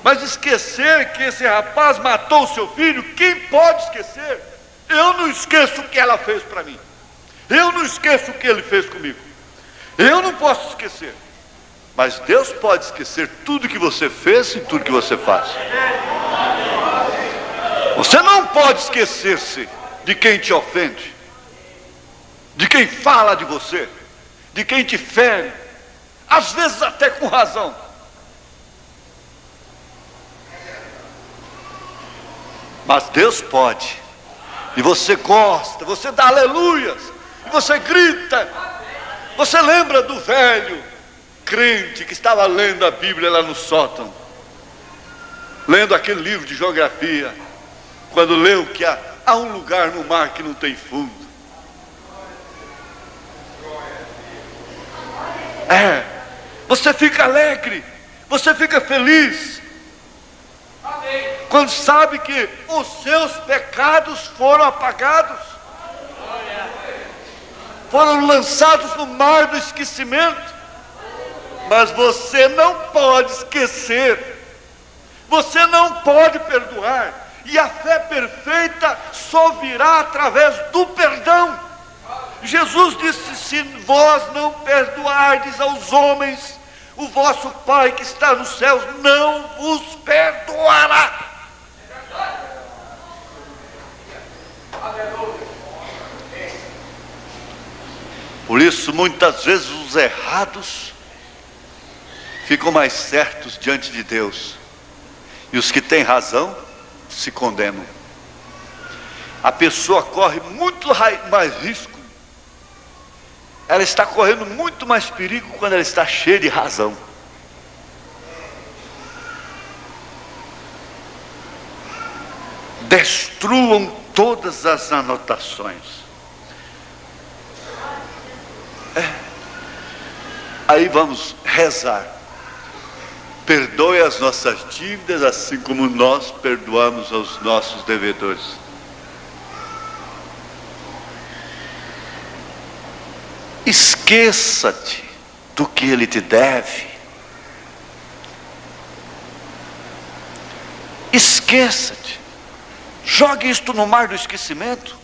S2: Mas esquecer que esse rapaz matou o seu filho, quem pode esquecer? Eu não esqueço o que ela fez para mim. Eu não esqueço o que ele fez comigo. Eu não posso esquecer. Mas Deus pode esquecer tudo que você fez e tudo que você faz. Você não pode esquecer-se de quem te ofende, de quem fala de você, de quem te fere, às vezes até com razão. Mas Deus pode. E você gosta, você dá aleluias, e você grita. Você lembra do velho crente que estava lendo a Bíblia lá no sótão, lendo aquele livro de geografia, quando leu que há um lugar no mar que não tem fundo. Você fica alegre, você fica feliz, quando sabe que os seus pecados foram apagados, foram lançados no mar do esquecimento. Mas você não pode esquecer, você não pode perdoar. E a fé perfeita só virá através do perdão. Jesus disse: se vós não perdoardes aos homens, o vosso Pai que está nos céus não vos perdoará. Por isso, muitas vezes os errados ficam mais certos diante de Deus, e os que têm razão se condenam. A pessoa corre muito mais risco, ela está correndo muito mais perigo quando ela está cheia de razão. Destruam todas as anotações. Aí vamos rezar. Perdoe as nossas dívidas, assim como nós perdoamos aos nossos devedores. Esqueça-te do que ele te deve. Esqueça-te. Jogue isto no mar do esquecimento,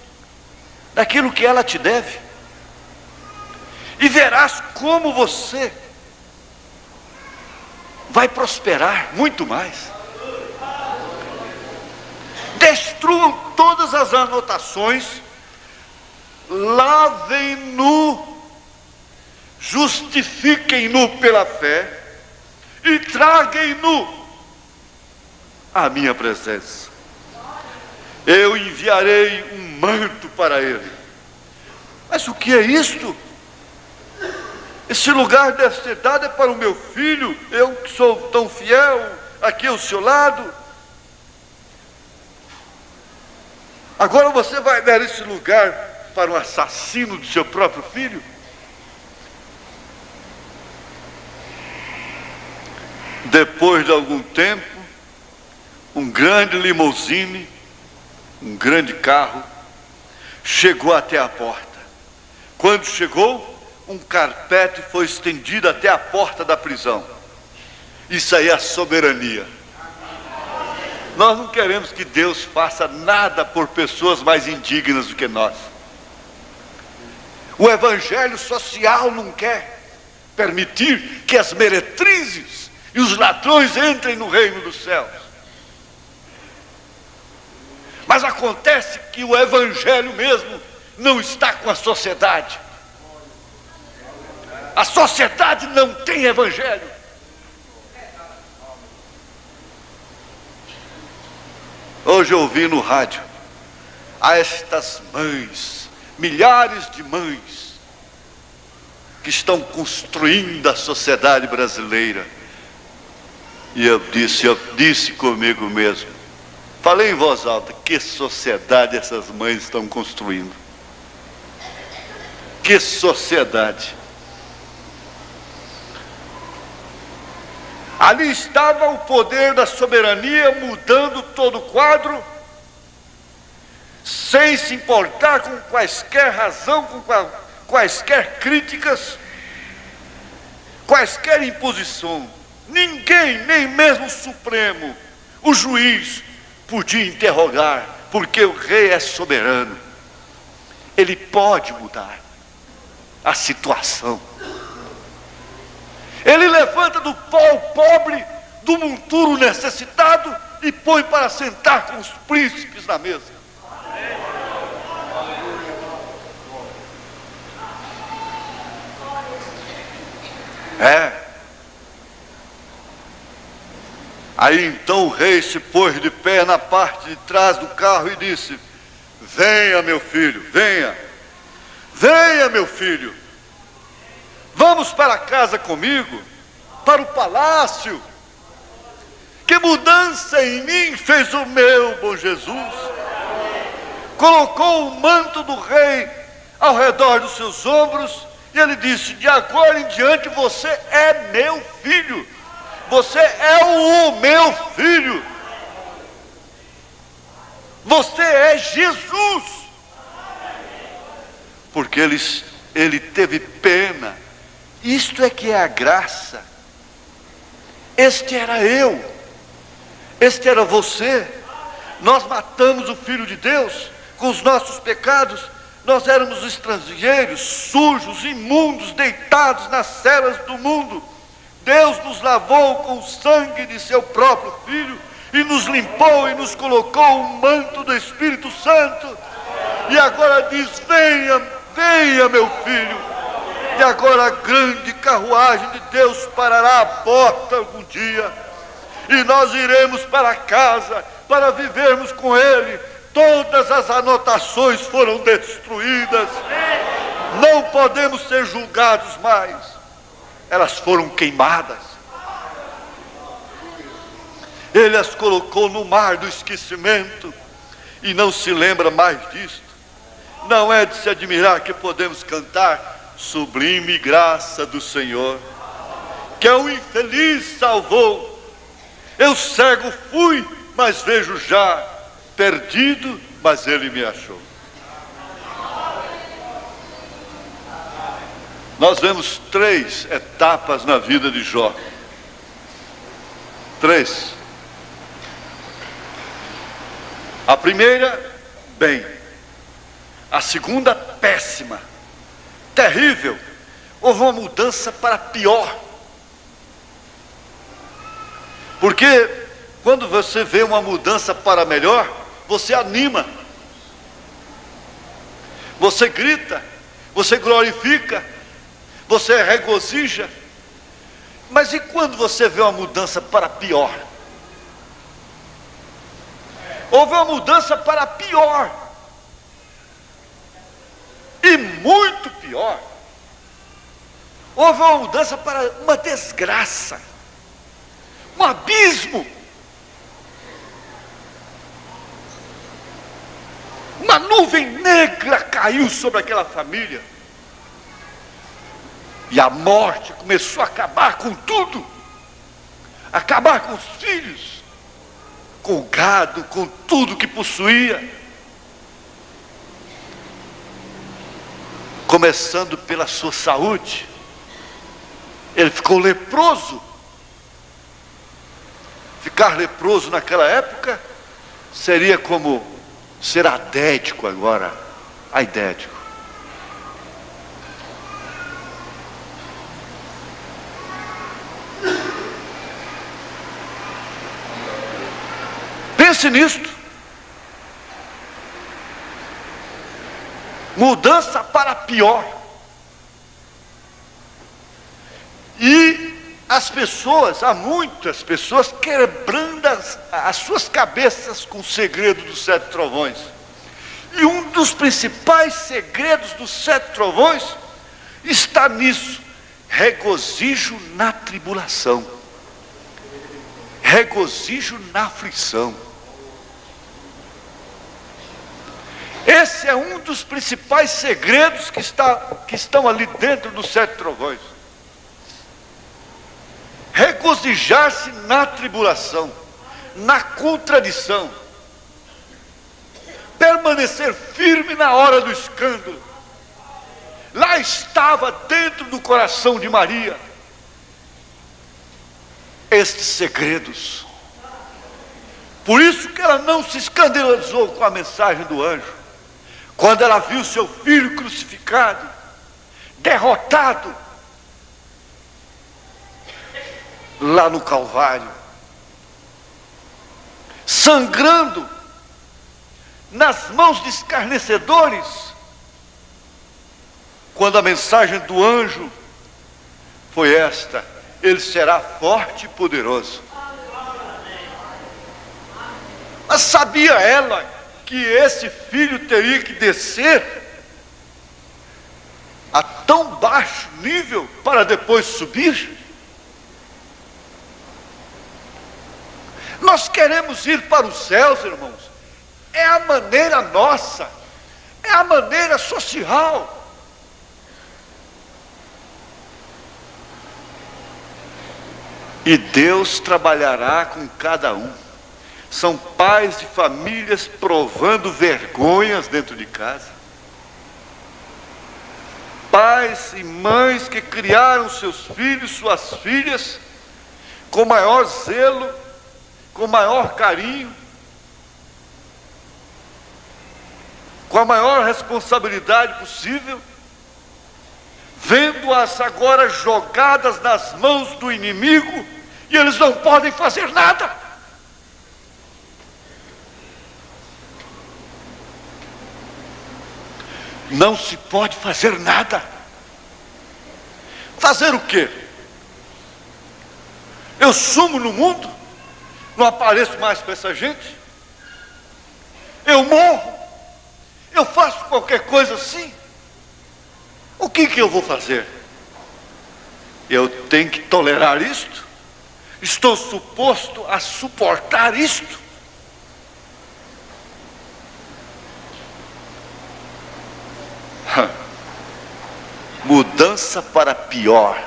S2: daquilo que ela te deve, e verás como você vai prosperar muito mais. Destruam todas as anotações, lavem-no, justifiquem-no pela fé e traguem-no à minha presença. Eu enviarei um manto para ele. Mas o que é isto? Esse lugar deve ser dado para o meu filho, eu que sou tão fiel aqui ao seu lado. Agora você vai dar esse lugar para um assassino do seu próprio filho? Depois de algum tempo, um grande limousine, um grande carro, chegou até a porta. Quando chegou, um carpete foi estendido até a porta da prisão. Isso aí é a soberania. Nós não queremos que Deus faça nada por pessoas mais indignas do que nós. O evangelho social não quer permitir que as meretrizes e os ladrões entrem no reino dos céus. Mas acontece que o evangelho mesmo não está com a sociedade. A sociedade não tem evangelho. Hoje eu ouvi no rádio a estas mães, milhares de mães que estão construindo a sociedade brasileira. E eu disse comigo mesmo, falei em voz alta: que sociedade essas mães estão construindo? Que sociedade! Ali estava o poder da soberania mudando todo o quadro, sem se importar com quaisquer razão, com quaisquer críticas, quaisquer imposição. Ninguém, nem mesmo o Supremo, o juiz, podia interrogar, porque o rei é soberano. Ele pode mudar a situação. Ele levanta do pó o pobre, do monturo necessitado e põe para sentar com os príncipes na mesa. Aí então o rei se pôs de pé na parte de trás do carro e disse: venha, meu filho, venha. Venha, meu filho. Vamos para casa comigo, para o palácio. Que mudança em mim fez o meu bom Jesus. Colocou o manto do rei ao redor dos seus ombros e ele disse: de agora em diante você é meu filho. Você é o meu filho. Você é Jesus. Porque ele teve pena. Isto é que é a graça. Este era eu. Este era você. Nós matamos o Filho de Deus com os nossos pecados. Nós éramos estrangeiros, sujos, imundos, deitados nas celas do mundo. Deus nos lavou com o sangue de seu próprio Filho e nos limpou e nos colocou o manto do Espírito Santo. E agora diz: venha, venha, meu filho. E agora a grande carruagem de Deus parará à porta algum dia e nós iremos para casa para vivermos com Ele. Todas as anotações foram destruídas. Não podemos ser julgados mais. Elas foram queimadas. Ele as colocou no mar do esquecimento e não se lembra mais disto. Não é de se admirar que podemos cantar: sublime graça do Senhor, que o infeliz salvou. Eu cego fui, mas vejo já, perdido, mas Ele me achou. Nós vemos 3 etapas na vida de Jó. 3. A primeira, bem. A segunda, péssima, terrível. Houve uma mudança para pior. Porque quando você vê uma mudança para melhor, você anima, você grita, você glorifica, você regozija. Mas e quando você vê uma mudança para pior? Houve uma mudança para pior, e muito pior. Houve uma mudança para uma desgraça, um abismo, uma nuvem negra caiu sobre aquela família. E a morte começou a acabar com tudo. Acabar com os filhos, com o gado, com tudo que possuía. Começando pela sua saúde. Ele ficou leproso. Ficar leproso naquela época seria como ser adético agora. Aidético. Pense nisto. Mudança para pior. E as pessoas, há muitas pessoas quebrando as suas cabeças com o segredo dos 7 trovões. E um dos principais segredos dos 7 trovões está nisso: regozijo na tribulação, regozijo na aflição. Esse é um dos principais segredos que estão ali dentro dos 7 trovões. regozijar-se na tribulação, na contradição, permanecer firme na hora do escândalo. Lá estava dentro do coração de Maria estes segredos. Por isso que ela não se escandalizou com a mensagem do anjo, quando ela viu seu filho crucificado, derrotado, lá no Calvário, sangrando nas mãos de escarnecedores, quando a mensagem do anjo foi esta: ele será forte e poderoso. Mas sabia ela que esse filho teria que descer a tão baixo nível para depois subir? Nós queremos ir para os céus, irmãos. É a maneira nossa, é a maneira social. E Deus trabalhará com cada um. São pais de famílias provando vergonhas dentro de casa. Pais e mães que criaram seus filhos, suas filhas, com maior zelo, com maior carinho, com a maior responsabilidade possível, vendo-as agora jogadas nas mãos do inimigo, e eles não podem fazer nada. Não se pode fazer nada. Fazer o quê? Eu sumo no mundo? Não apareço mais com essa gente? Eu morro? Eu faço qualquer coisa assim? O que eu vou fazer? Eu tenho que tolerar isto? Estou suposto a suportar isto? Mudança para pior.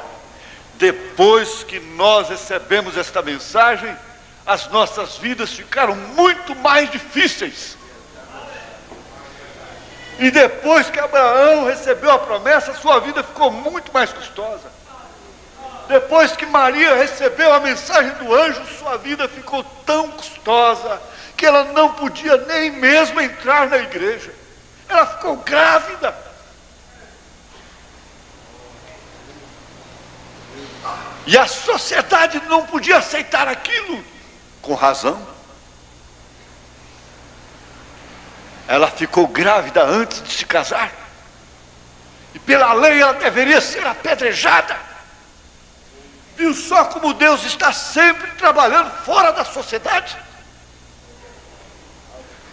S2: Depois que nós recebemos esta mensagem, as nossas vidas ficaram muito mais difíceis. E depois que Abraão recebeu a promessa, sua vida ficou muito mais custosa. Depois que Maria recebeu a mensagem do anjo, sua vida ficou tão custosa que ela não podia nem mesmo entrar na igreja. Ela ficou grávida. E a sociedade não podia aceitar aquilo, com razão. Ela ficou grávida antes de se casar, e pela lei ela deveria ser apedrejada. Viu só como Deus está sempre trabalhando fora da sociedade?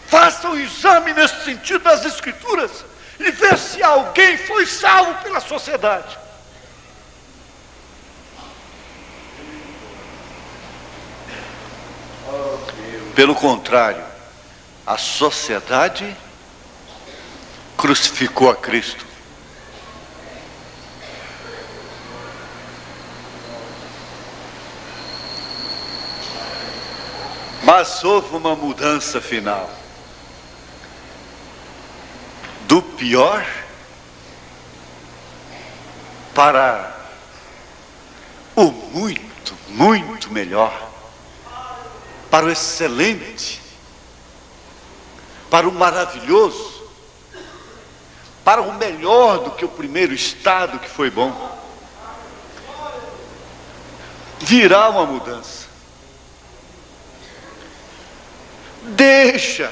S2: Faça um exame nesse sentido das Escrituras e vê se alguém foi salvo pela sociedade. Pelo contrário, a sociedade crucificou a Cristo. Mas houve uma mudança final. Do pior para o muito, muito melhor. Para o excelente, para o maravilhoso, para o melhor do que o primeiro estado que foi bom. Virá uma mudança. Deixa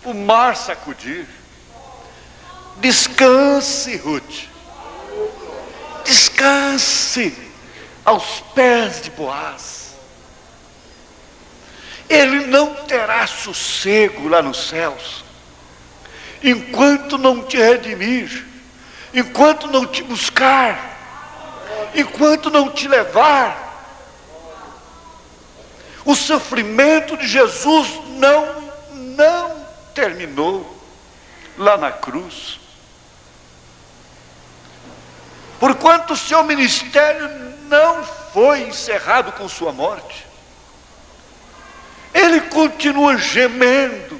S2: o mar sacudir. Descanse, Ruth. Descanse aos pés de Boaz. Ele não terá sossego lá nos céus, enquanto não te redimir, enquanto não te buscar, enquanto não te levar. O sofrimento de Jesus não terminou lá na cruz. porquanto o seu ministério não foi encerrado com sua morte. Ele continua gemendo,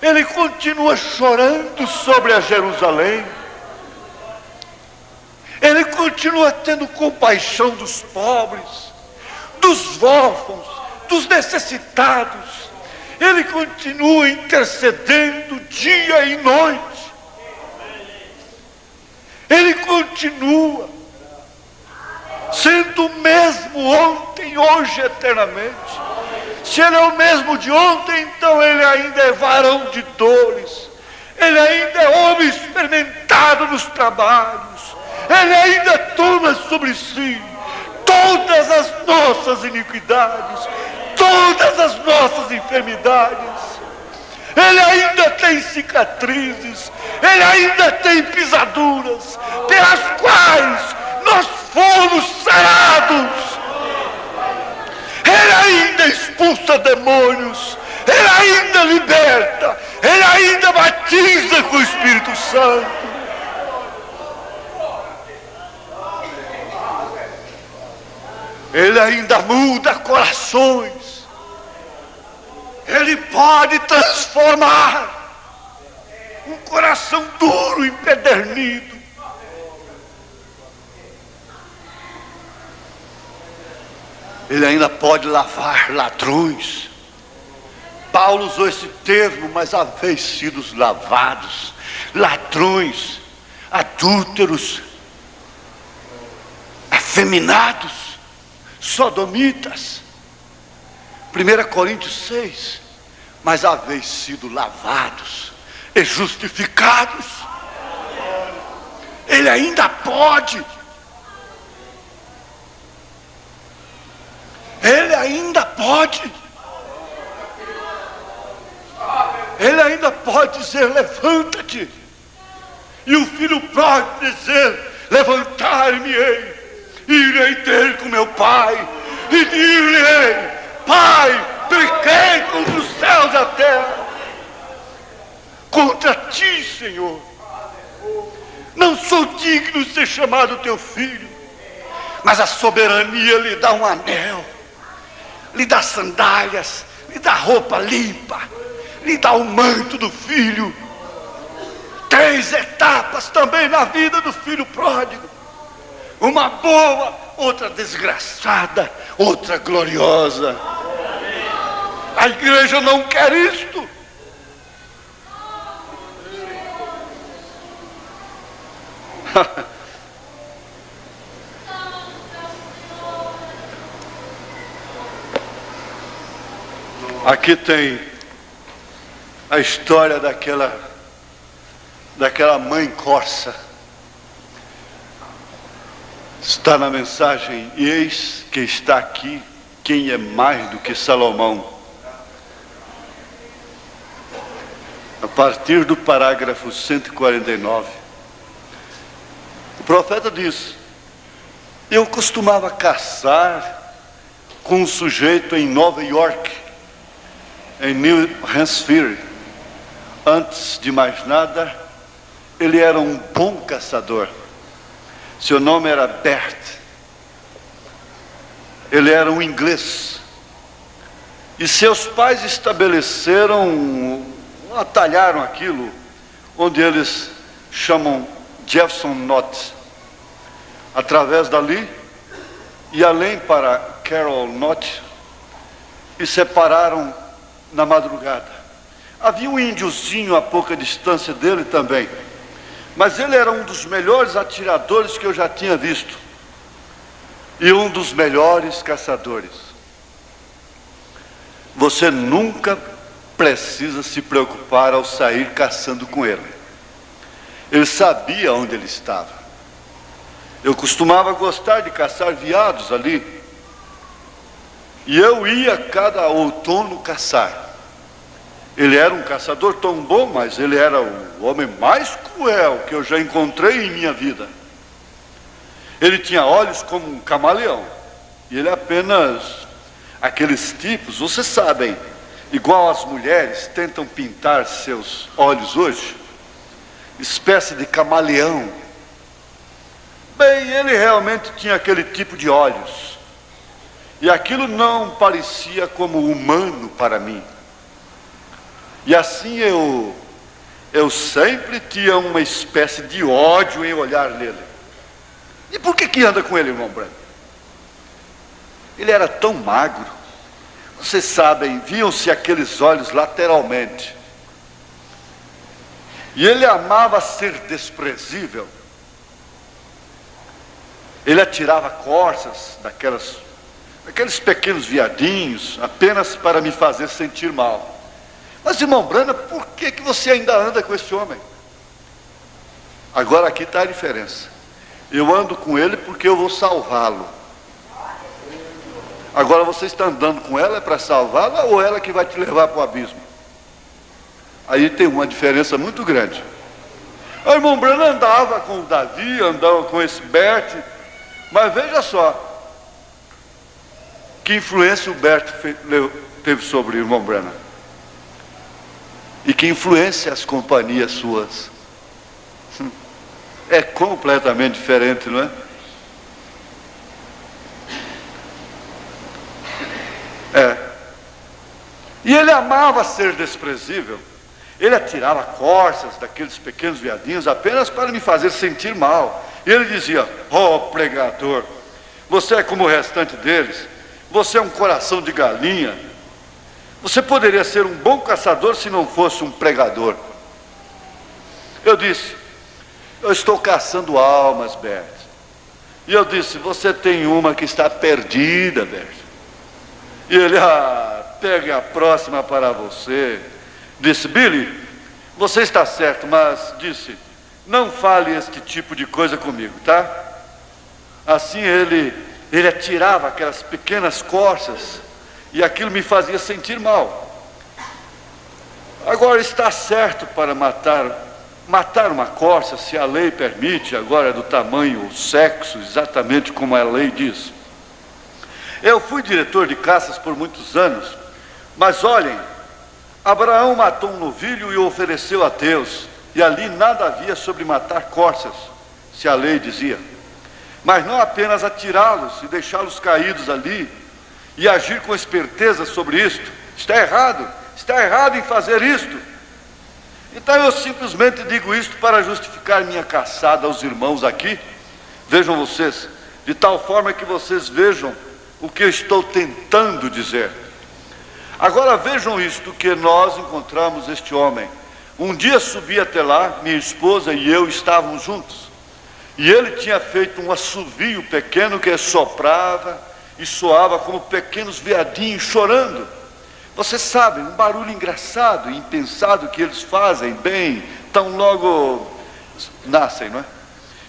S2: ele continua chorando sobre a Jerusalém, ele continua tendo compaixão dos pobres, dos órfãos, dos necessitados, ele continua intercedendo dia e noite, ele continua sendo o mesmo ontem, hoje, eternamente. Se ele é o mesmo de ontem, então ele ainda é varão de dores, ele ainda é homem experimentado nos trabalhos, ele ainda toma sobre si todas as nossas iniquidades, todas as nossas enfermidades. Ele ainda tem cicatrizes, ele ainda tem pisaduras, pelas quais nós fomos sarados. Ele ainda expulsa demônios, ele ainda liberta, ele ainda batiza com o Espírito Santo. Ele ainda muda corações, ele pode transformar um coração duro, empedernido. Ele ainda pode lavar ladrões. Paulo usou esse termo, mas haveis sido lavados. Ladrões, adúlteros, afeminados, sodomitas. 1 Coríntios 6. Mas haveis sido lavados e justificados. Ele ainda pode. Ele ainda pode. Ele ainda pode dizer: levanta-te. E o filho pródigo dizer: levantar-me-ei, irei ter com meu pai, e dir-lhe-ei: Pai, pequei contra os céus e a terra, contra ti, Senhor. Não sou digno de ser chamado teu filho. Mas a soberania lhe dá um anel, lhe dá sandálias, lhe dá roupa limpa, lhe dá o manto do filho. 3 etapas também na vida do filho pródigo: uma boa, outra desgraçada, outra gloriosa. A igreja não quer isto. Aqui tem a história daquela mãe corça. Está na mensagem: e eis que está aqui quem é mais do que Salomão. A partir do parágrafo 149, o profeta diz: eu costumava caçar com um sujeito em Nova York, em New Hampshire. Antes de mais nada, ele era um bom caçador. Seu nome era Bert. Ele era um inglês. E seus pais atalharam aquilo, onde eles chamam Jefferson Knot. Através dali, e além para Carroll Knot, e separaram na madrugada. Havia um índiozinho a pouca distância dele também, mas ele era um dos melhores atiradores que eu já tinha visto, e um dos melhores caçadores. Você nunca precisa se preocupar ao sair caçando com ele. Ele sabia onde ele estava. Eu costumava gostar de caçar veados ali, e eu ia cada outono caçar. Ele era um caçador tão bom, mas ele era o homem mais cruel que eu já encontrei em minha vida. Ele tinha olhos como um camaleão, e ele apenas, aqueles tipos, vocês sabem, igual as mulheres tentam pintar seus olhos hoje, espécie de camaleão, Bem, ele realmente tinha aquele tipo de olhos, e aquilo não parecia como humano para mim. E assim eu sempre tinha uma espécie de ódio em olhar nele. E por que anda com ele, irmão Branco? Ele era tão magro. Vocês sabem, viam-se aqueles olhos lateralmente. E ele amava ser desprezível. Ele atirava corças daqueles pequenos viadinhos, apenas para me fazer sentir mal. Mas, irmão Brana, por que você ainda anda com esse homem? Agora aqui está a diferença. Eu ando com ele porque eu vou salvá-lo. Agora você está andando com ela para salvá-la, ou ela que vai te levar para o abismo? Aí tem uma diferença muito grande. O irmão Brana andava com o Davi, andava com esse Bert, mas veja só, que influência o Bert teve sobre o irmão Brana. E que influência as companhias suas. É completamente diferente, não é? E ele amava ser desprezível. Ele atirava corças daqueles pequenos viadinhos apenas para me fazer sentir mal. E ele dizia: "Oh, pregador, você é como o restante deles. Você é um coração de galinha. Você poderia ser um bom caçador se não fosse um pregador." Eu disse: "Eu estou caçando almas, Bert." E eu disse: "Você tem uma que está perdida, Bert." E ele: "Pegue a próxima para você." Disse: "Billy, você está certo, mas," disse, "não fale este tipo de coisa comigo, tá?" Assim ele atirava aquelas pequenas corças, e aquilo me fazia sentir mal. Agora, está certo para matar uma corça, se a lei permite, agora do tamanho, o sexo, exatamente como a lei diz. Eu fui diretor de caças por muitos anos, mas olhem, Abraão matou um novilho e o ofereceu a Deus, e ali nada havia sobre matar corças, se a lei dizia. Mas não apenas atirá-los e deixá-los caídos ali, e agir com esperteza sobre isto. Está errado em fazer isto. Então eu simplesmente digo isto para justificar minha caçada aos irmãos aqui. Vejam vocês, de tal forma que vocês vejam o que eu estou tentando dizer. Agora vejam isto, que nós encontramos este homem. Um dia subi até lá, minha esposa e eu estávamos juntos, e ele tinha feito um assovio pequeno que soprava e soava como pequenos veadinhos chorando. Vocês sabem, um barulho engraçado e impensado que eles fazem bem, tão logo nascem, não é?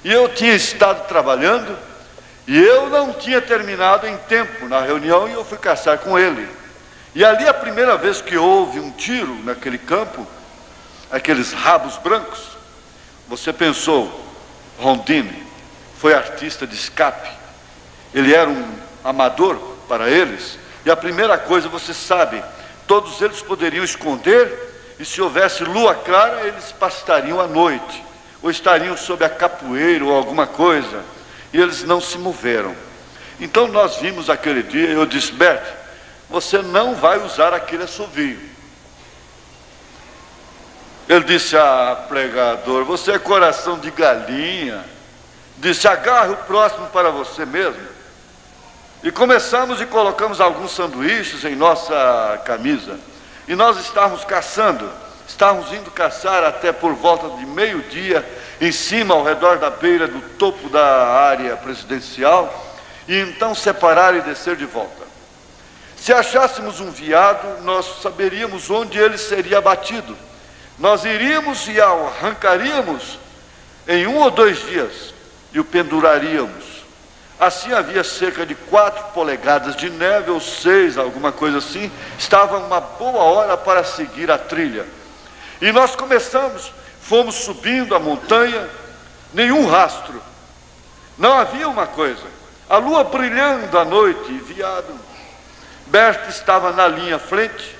S2: E eu tinha estado trabalhando, e eu não tinha terminado em tempo na reunião, e eu fui caçar com ele. E ali a primeira vez que houve um tiro naquele campo, aqueles rabos brancos, você pensou, Rondine foi artista de escape, ele era um amador para eles, e a primeira coisa, você sabe, todos eles poderiam esconder, e se houvesse lua clara, eles pastariam à noite, ou estariam sob a capoeira ou alguma coisa, e eles não se moveram. Então nós vimos aquele dia, e eu disse: "Bert, você não vai usar aquele assovio." Ele disse: "Pregador, você é coração de galinha." Disse: "Agarre o próximo para você mesmo." E começamos e colocamos alguns sanduíches em nossa camisa. E nós estávamos caçando, estávamos indo caçar até por volta de meio-dia, em cima, ao redor da beira do topo da área presidencial, e então separar e descer de volta. Se achássemos um veado, nós saberíamos onde ele seria abatido. Nós iríamos e o arrancaríamos em 1 ou 2 dias, e o penduraríamos. Assim havia cerca de 4 polegadas de neve, ou 6, alguma coisa assim. Estava uma boa hora para seguir a trilha. E nós começamos, fomos subindo a montanha, nenhum rastro. Não havia uma coisa. A lua brilhando à noite, e veado. Bert estava na minha frente,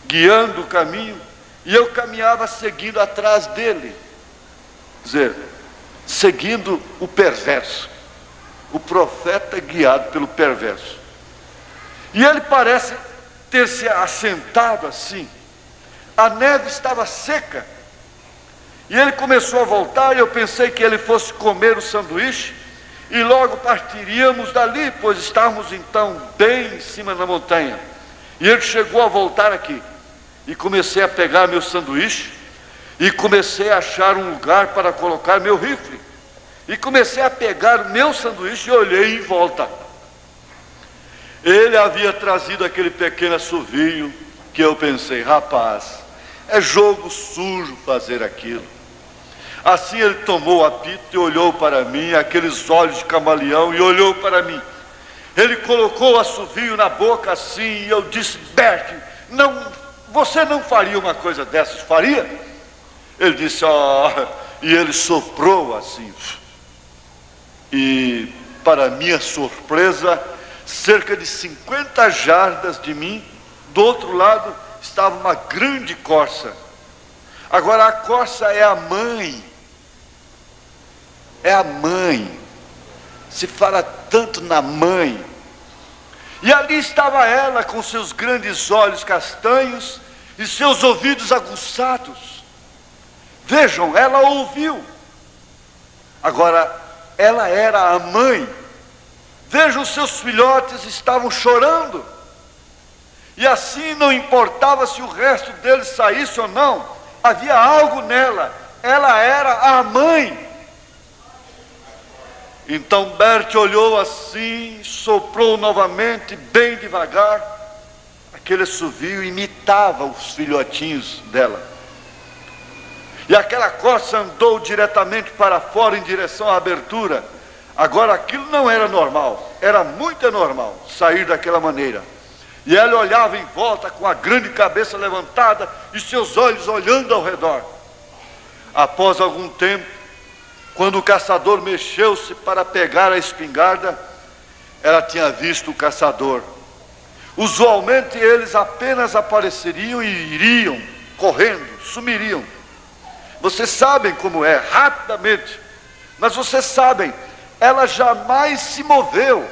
S2: guiando o caminho, e eu caminhava seguindo atrás dele. Quer dizer, seguindo o perverso. O profeta é guiado pelo perverso. E ele parece ter se assentado assim. A neve estava seca. E ele começou a voltar, e eu pensei que ele fosse comer o sanduíche, e logo partiríamos dali, pois estávamos então bem em cima da montanha. E ele chegou a voltar aqui. E comecei a pegar meu sanduíche, e comecei a achar um lugar para colocar meu rifle. E comecei a pegar o meu sanduíche e olhei em volta. Ele havia trazido aquele pequeno assovio, que eu pensei, rapaz, é jogo sujo fazer aquilo. Assim ele tomou o apito e olhou para mim, aqueles olhos de camaleão, e olhou para mim. Ele colocou o assovio na boca assim, e eu disse, Bert, você não faria uma coisa dessas, faria? Ele disse, e ele soprou assim. E para minha surpresa, cerca de 50 jardas de mim, do outro lado, estava uma grande corça. Agora a corça é a mãe. É a mãe. Se fala tanto na mãe. E ali estava ela com seus grandes olhos castanhos e seus ouvidos aguçados. Vejam, ela ouviu. Agora, ela era a mãe. Vejam, seus filhotes estavam chorando. E assim não importava se o resto deles saísse ou não. Havia algo nela. Ela era a mãe. Então Bert olhou assim, soprou novamente, bem devagar. Aquele assovio imitava os filhotinhos dela. E aquela corça andou diretamente para fora em direção à abertura. Agora aquilo não era normal, era muito anormal sair daquela maneira. E ela olhava em volta com a grande cabeça levantada e seus olhos olhando ao redor. Após algum tempo, quando o caçador mexeu-se para pegar a espingarda, ela tinha visto o caçador. Usualmente eles apenas apareceriam e iriam, correndo, sumiriam. Vocês sabem como é, rapidamente. Mas vocês sabem, ela jamais se moveu.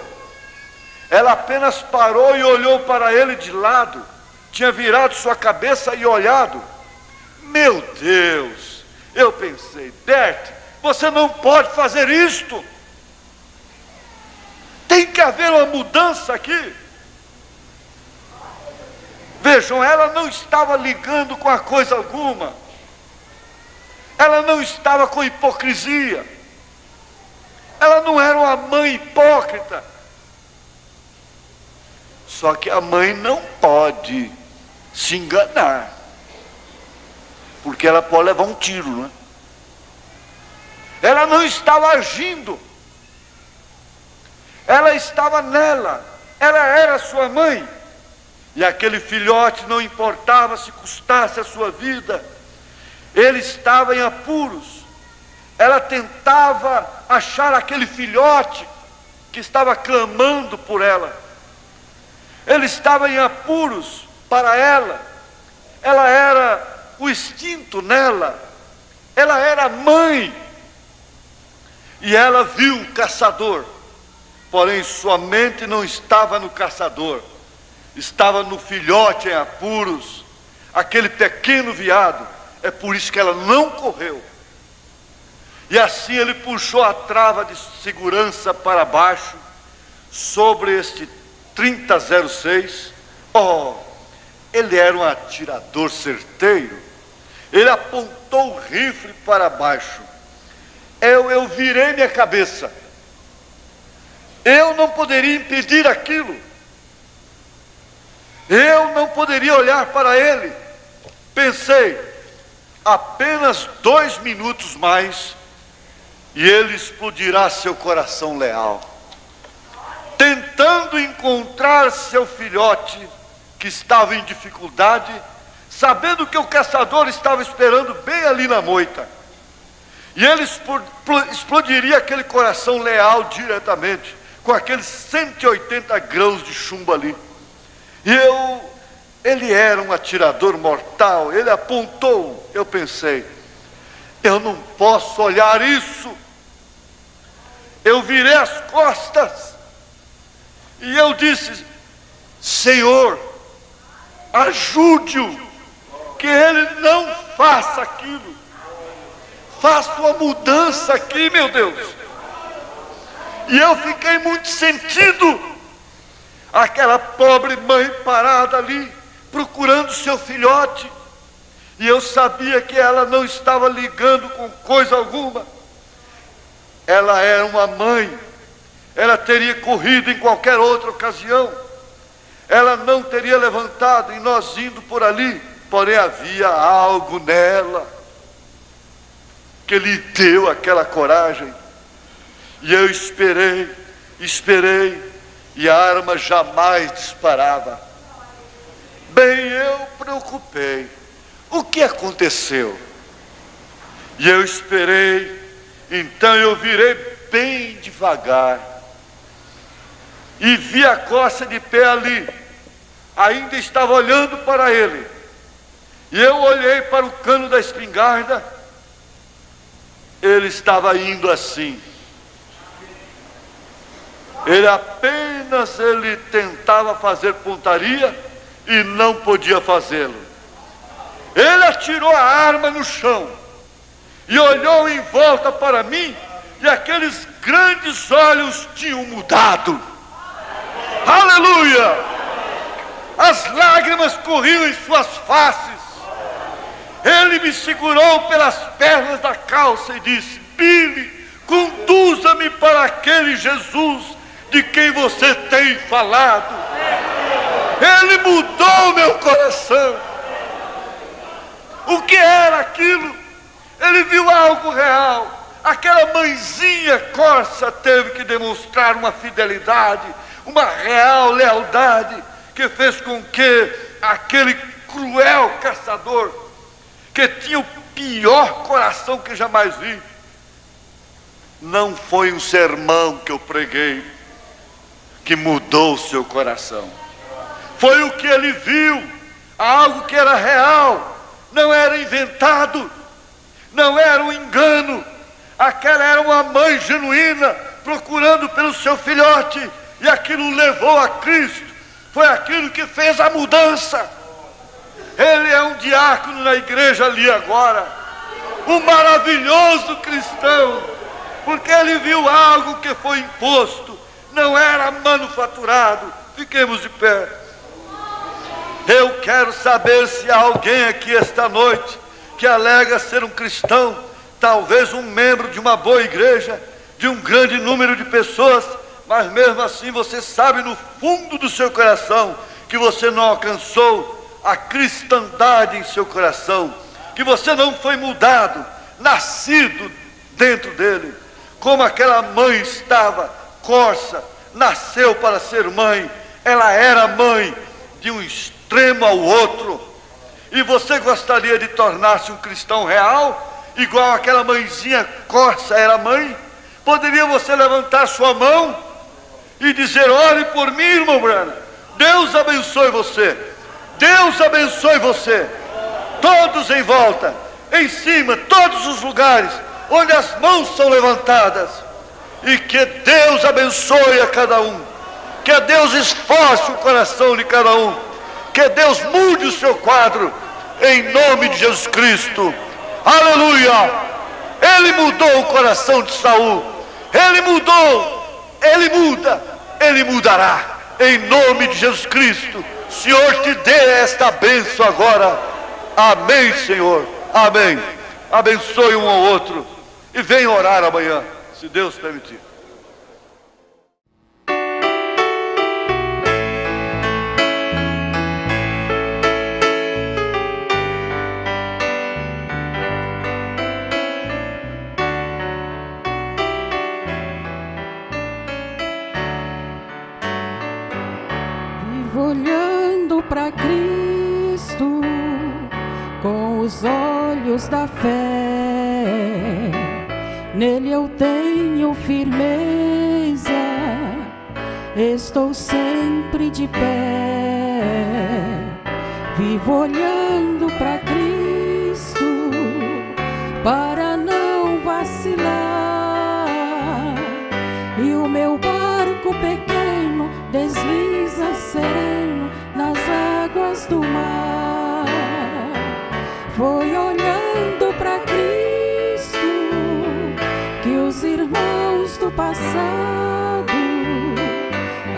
S2: Ela apenas parou e olhou para ele de lado. Tinha virado sua cabeça e olhado. Meu Deus, eu pensei, Bert, você não pode fazer isto. Tem que haver uma mudança aqui. Vejam, ela não estava ligando com a coisa alguma. Ela não estava com hipocrisia. Ela não era uma mãe hipócrita. Só que a mãe não pode se enganar. Porque ela pode levar um tiro, não é? Ela não estava agindo. Ela estava nela. Ela era sua mãe. E aquele filhote, não importava se custasse a sua vida, ele estava em apuros. Ela tentava achar aquele filhote que estava clamando por ela. Ele estava em apuros para ela. Ela era o instinto nela. Ela era mãe. E ela viu o caçador. Porém, sua mente não estava no caçador. Estava no filhote em apuros. Aquele pequeno veado. É por isso que ela não correu. E assim ele puxou a trava de segurança para baixo, sobre este 3006. Ele era um atirador certeiro. Ele apontou o rifle para baixo. Eu virei minha cabeça. Eu não poderia impedir aquilo. Eu não poderia olhar para ele. Pensei, apenas 2 minutos mais e ele explodirá seu coração leal, tentando encontrar seu filhote que estava em dificuldade, sabendo que o caçador estava esperando bem ali na moita. E ele explodiria aquele coração leal diretamente, com aqueles 180 grãos de chumbo ali. E ele era um atirador mortal. Ele apontou. Eu pensei, eu não posso olhar isso. eu virei as costas e eu disse: Senhor, ajude-o, que ele não faça aquilo. Faça uma mudança aqui, meu Deus. E eu fiquei muito sentido. Aquela pobre mãe parada ali, procurando seu filhote. E eu sabia que ela não estava ligando com coisa alguma. Ela era uma mãe. Ela teria corrido em qualquer outra ocasião. Ela não teria levantado e nós indo por ali. Porém havia algo nela que lhe deu aquela coragem. E eu esperei, e a arma jamais disparava. Bem, eu preocupei. O que aconteceu? E eu esperei. Então eu virei bem devagar e vi a Costa de pé ali. Ainda estava olhando para ele. E eu olhei para o cano da espingarda. Ele estava indo assim. Ele tentava fazer pontaria e não podia fazê-lo. Ele atirou a arma no chão e olhou em volta para mim, e aqueles grandes olhos tinham mudado. Aleluia! As lágrimas corriam em suas faces. Ele me segurou pelas pernas da calça e disse: Billy, conduza-me para aquele Jesus de quem você tem falado. Ele mudou meu coração. O que era aquilo? Ele viu algo real. Aquela mãezinha corsa teve que demonstrar uma fidelidade, uma real lealdade, que fez com que aquele cruel caçador, que tinha o pior coração que jamais vi, não foi um sermão que eu preguei que mudou o seu coração. Foi o que ele viu, algo que era real, não era inventado, não era um engano. Aquela era uma mãe genuína, procurando pelo seu filhote, e aquilo levou a Cristo. Foi aquilo que fez a mudança. Ele é um diácono na igreja ali agora, um maravilhoso cristão, porque ele viu algo que foi imposto, não era manufaturado. Fiquemos de pé. Eu quero saber se há alguém aqui esta noite que alega ser um cristão, talvez um membro de uma boa igreja, de um grande número de pessoas, mas mesmo assim você sabe no fundo do seu coração que você não alcançou a cristandade em seu coração, que você não foi mudado, nascido dentro dele, como aquela mãe estava, corsa, nasceu para ser mãe, ela era mãe de um extremo ao outro. E você gostaria de tornar-se um cristão real, igual aquela mãezinha corsa era mãe? Poderia você levantar sua mão e dizer: ore por mim, irmão Branham, Deus abençoe você, Deus abençoe você. Todos em volta, em cima, todos os lugares onde as mãos são levantadas. E que Deus abençoe a cada um, que Deus esforce o coração de cada um, que Deus mude o seu quadro, em nome de Jesus Cristo. Aleluia! Ele mudou o coração de Saul. Ele mudou, ele muda, ele mudará, em nome de Jesus Cristo. Senhor, te dê esta bênção agora. Amém, Senhor, amém. Abençoe um ao outro e venha orar amanhã, se Deus permitir.
S3: Olhando para Cristo com os olhos da fé, nele eu tenho firmeza, estou sempre de pé. Vivo olhando para Cristo para não vacilar, águas do mar. Foi olhando para Cristo que os irmãos do passado,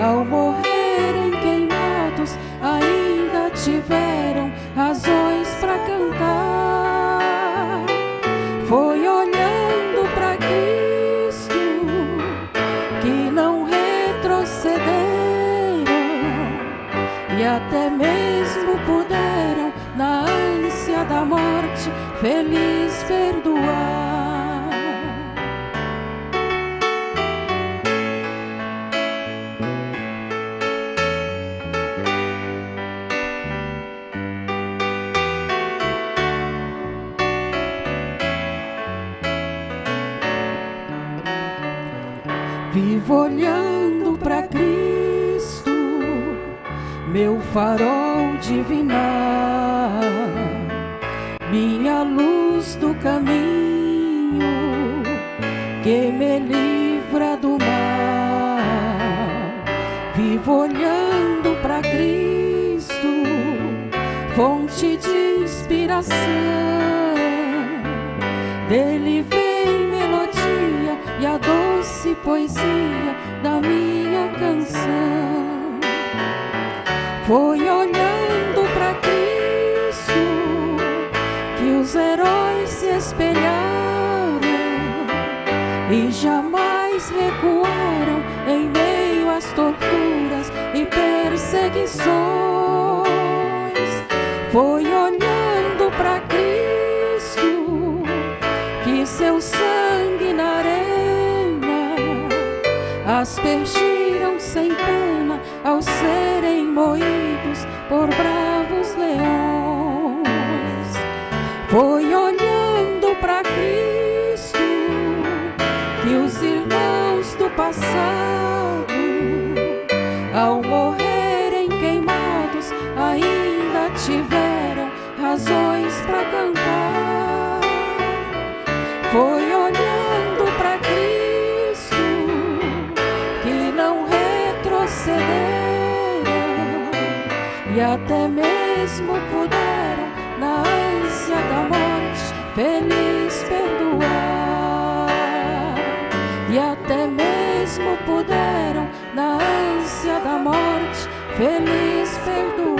S3: ao morrerem queimados, ainda tiveram razões para cantar. Foi olhando para Cristo que não retrocederam e até mesmo puderam, na ânsia da morte, feliz perdoar. Vivo olhando para Cristo, meu farol divinar, minha luz do caminho que me livra do mar. Vivo olhando para Cristo, fonte de inspiração, dele vem melodia e a doce poesia da minha canção. Foi olhando para Cristo que os heróis se espelharam e jamais recuaram em meio às torturas e perseguições. Foi olhando para Cristo que seu sangue na arena aspergiram sem pena ao serem moídos por bravos leões. Foi olhando para Cristo que os irmãos do passado, ao morrerem queimados, ainda tiveram razões para cantar. Foi olhando para Cristo que não retrocederam e até mesmo puderam, na ânsia da morte, feliz perdoar. E até mesmo puderam, na ânsia da morte, feliz perdoar.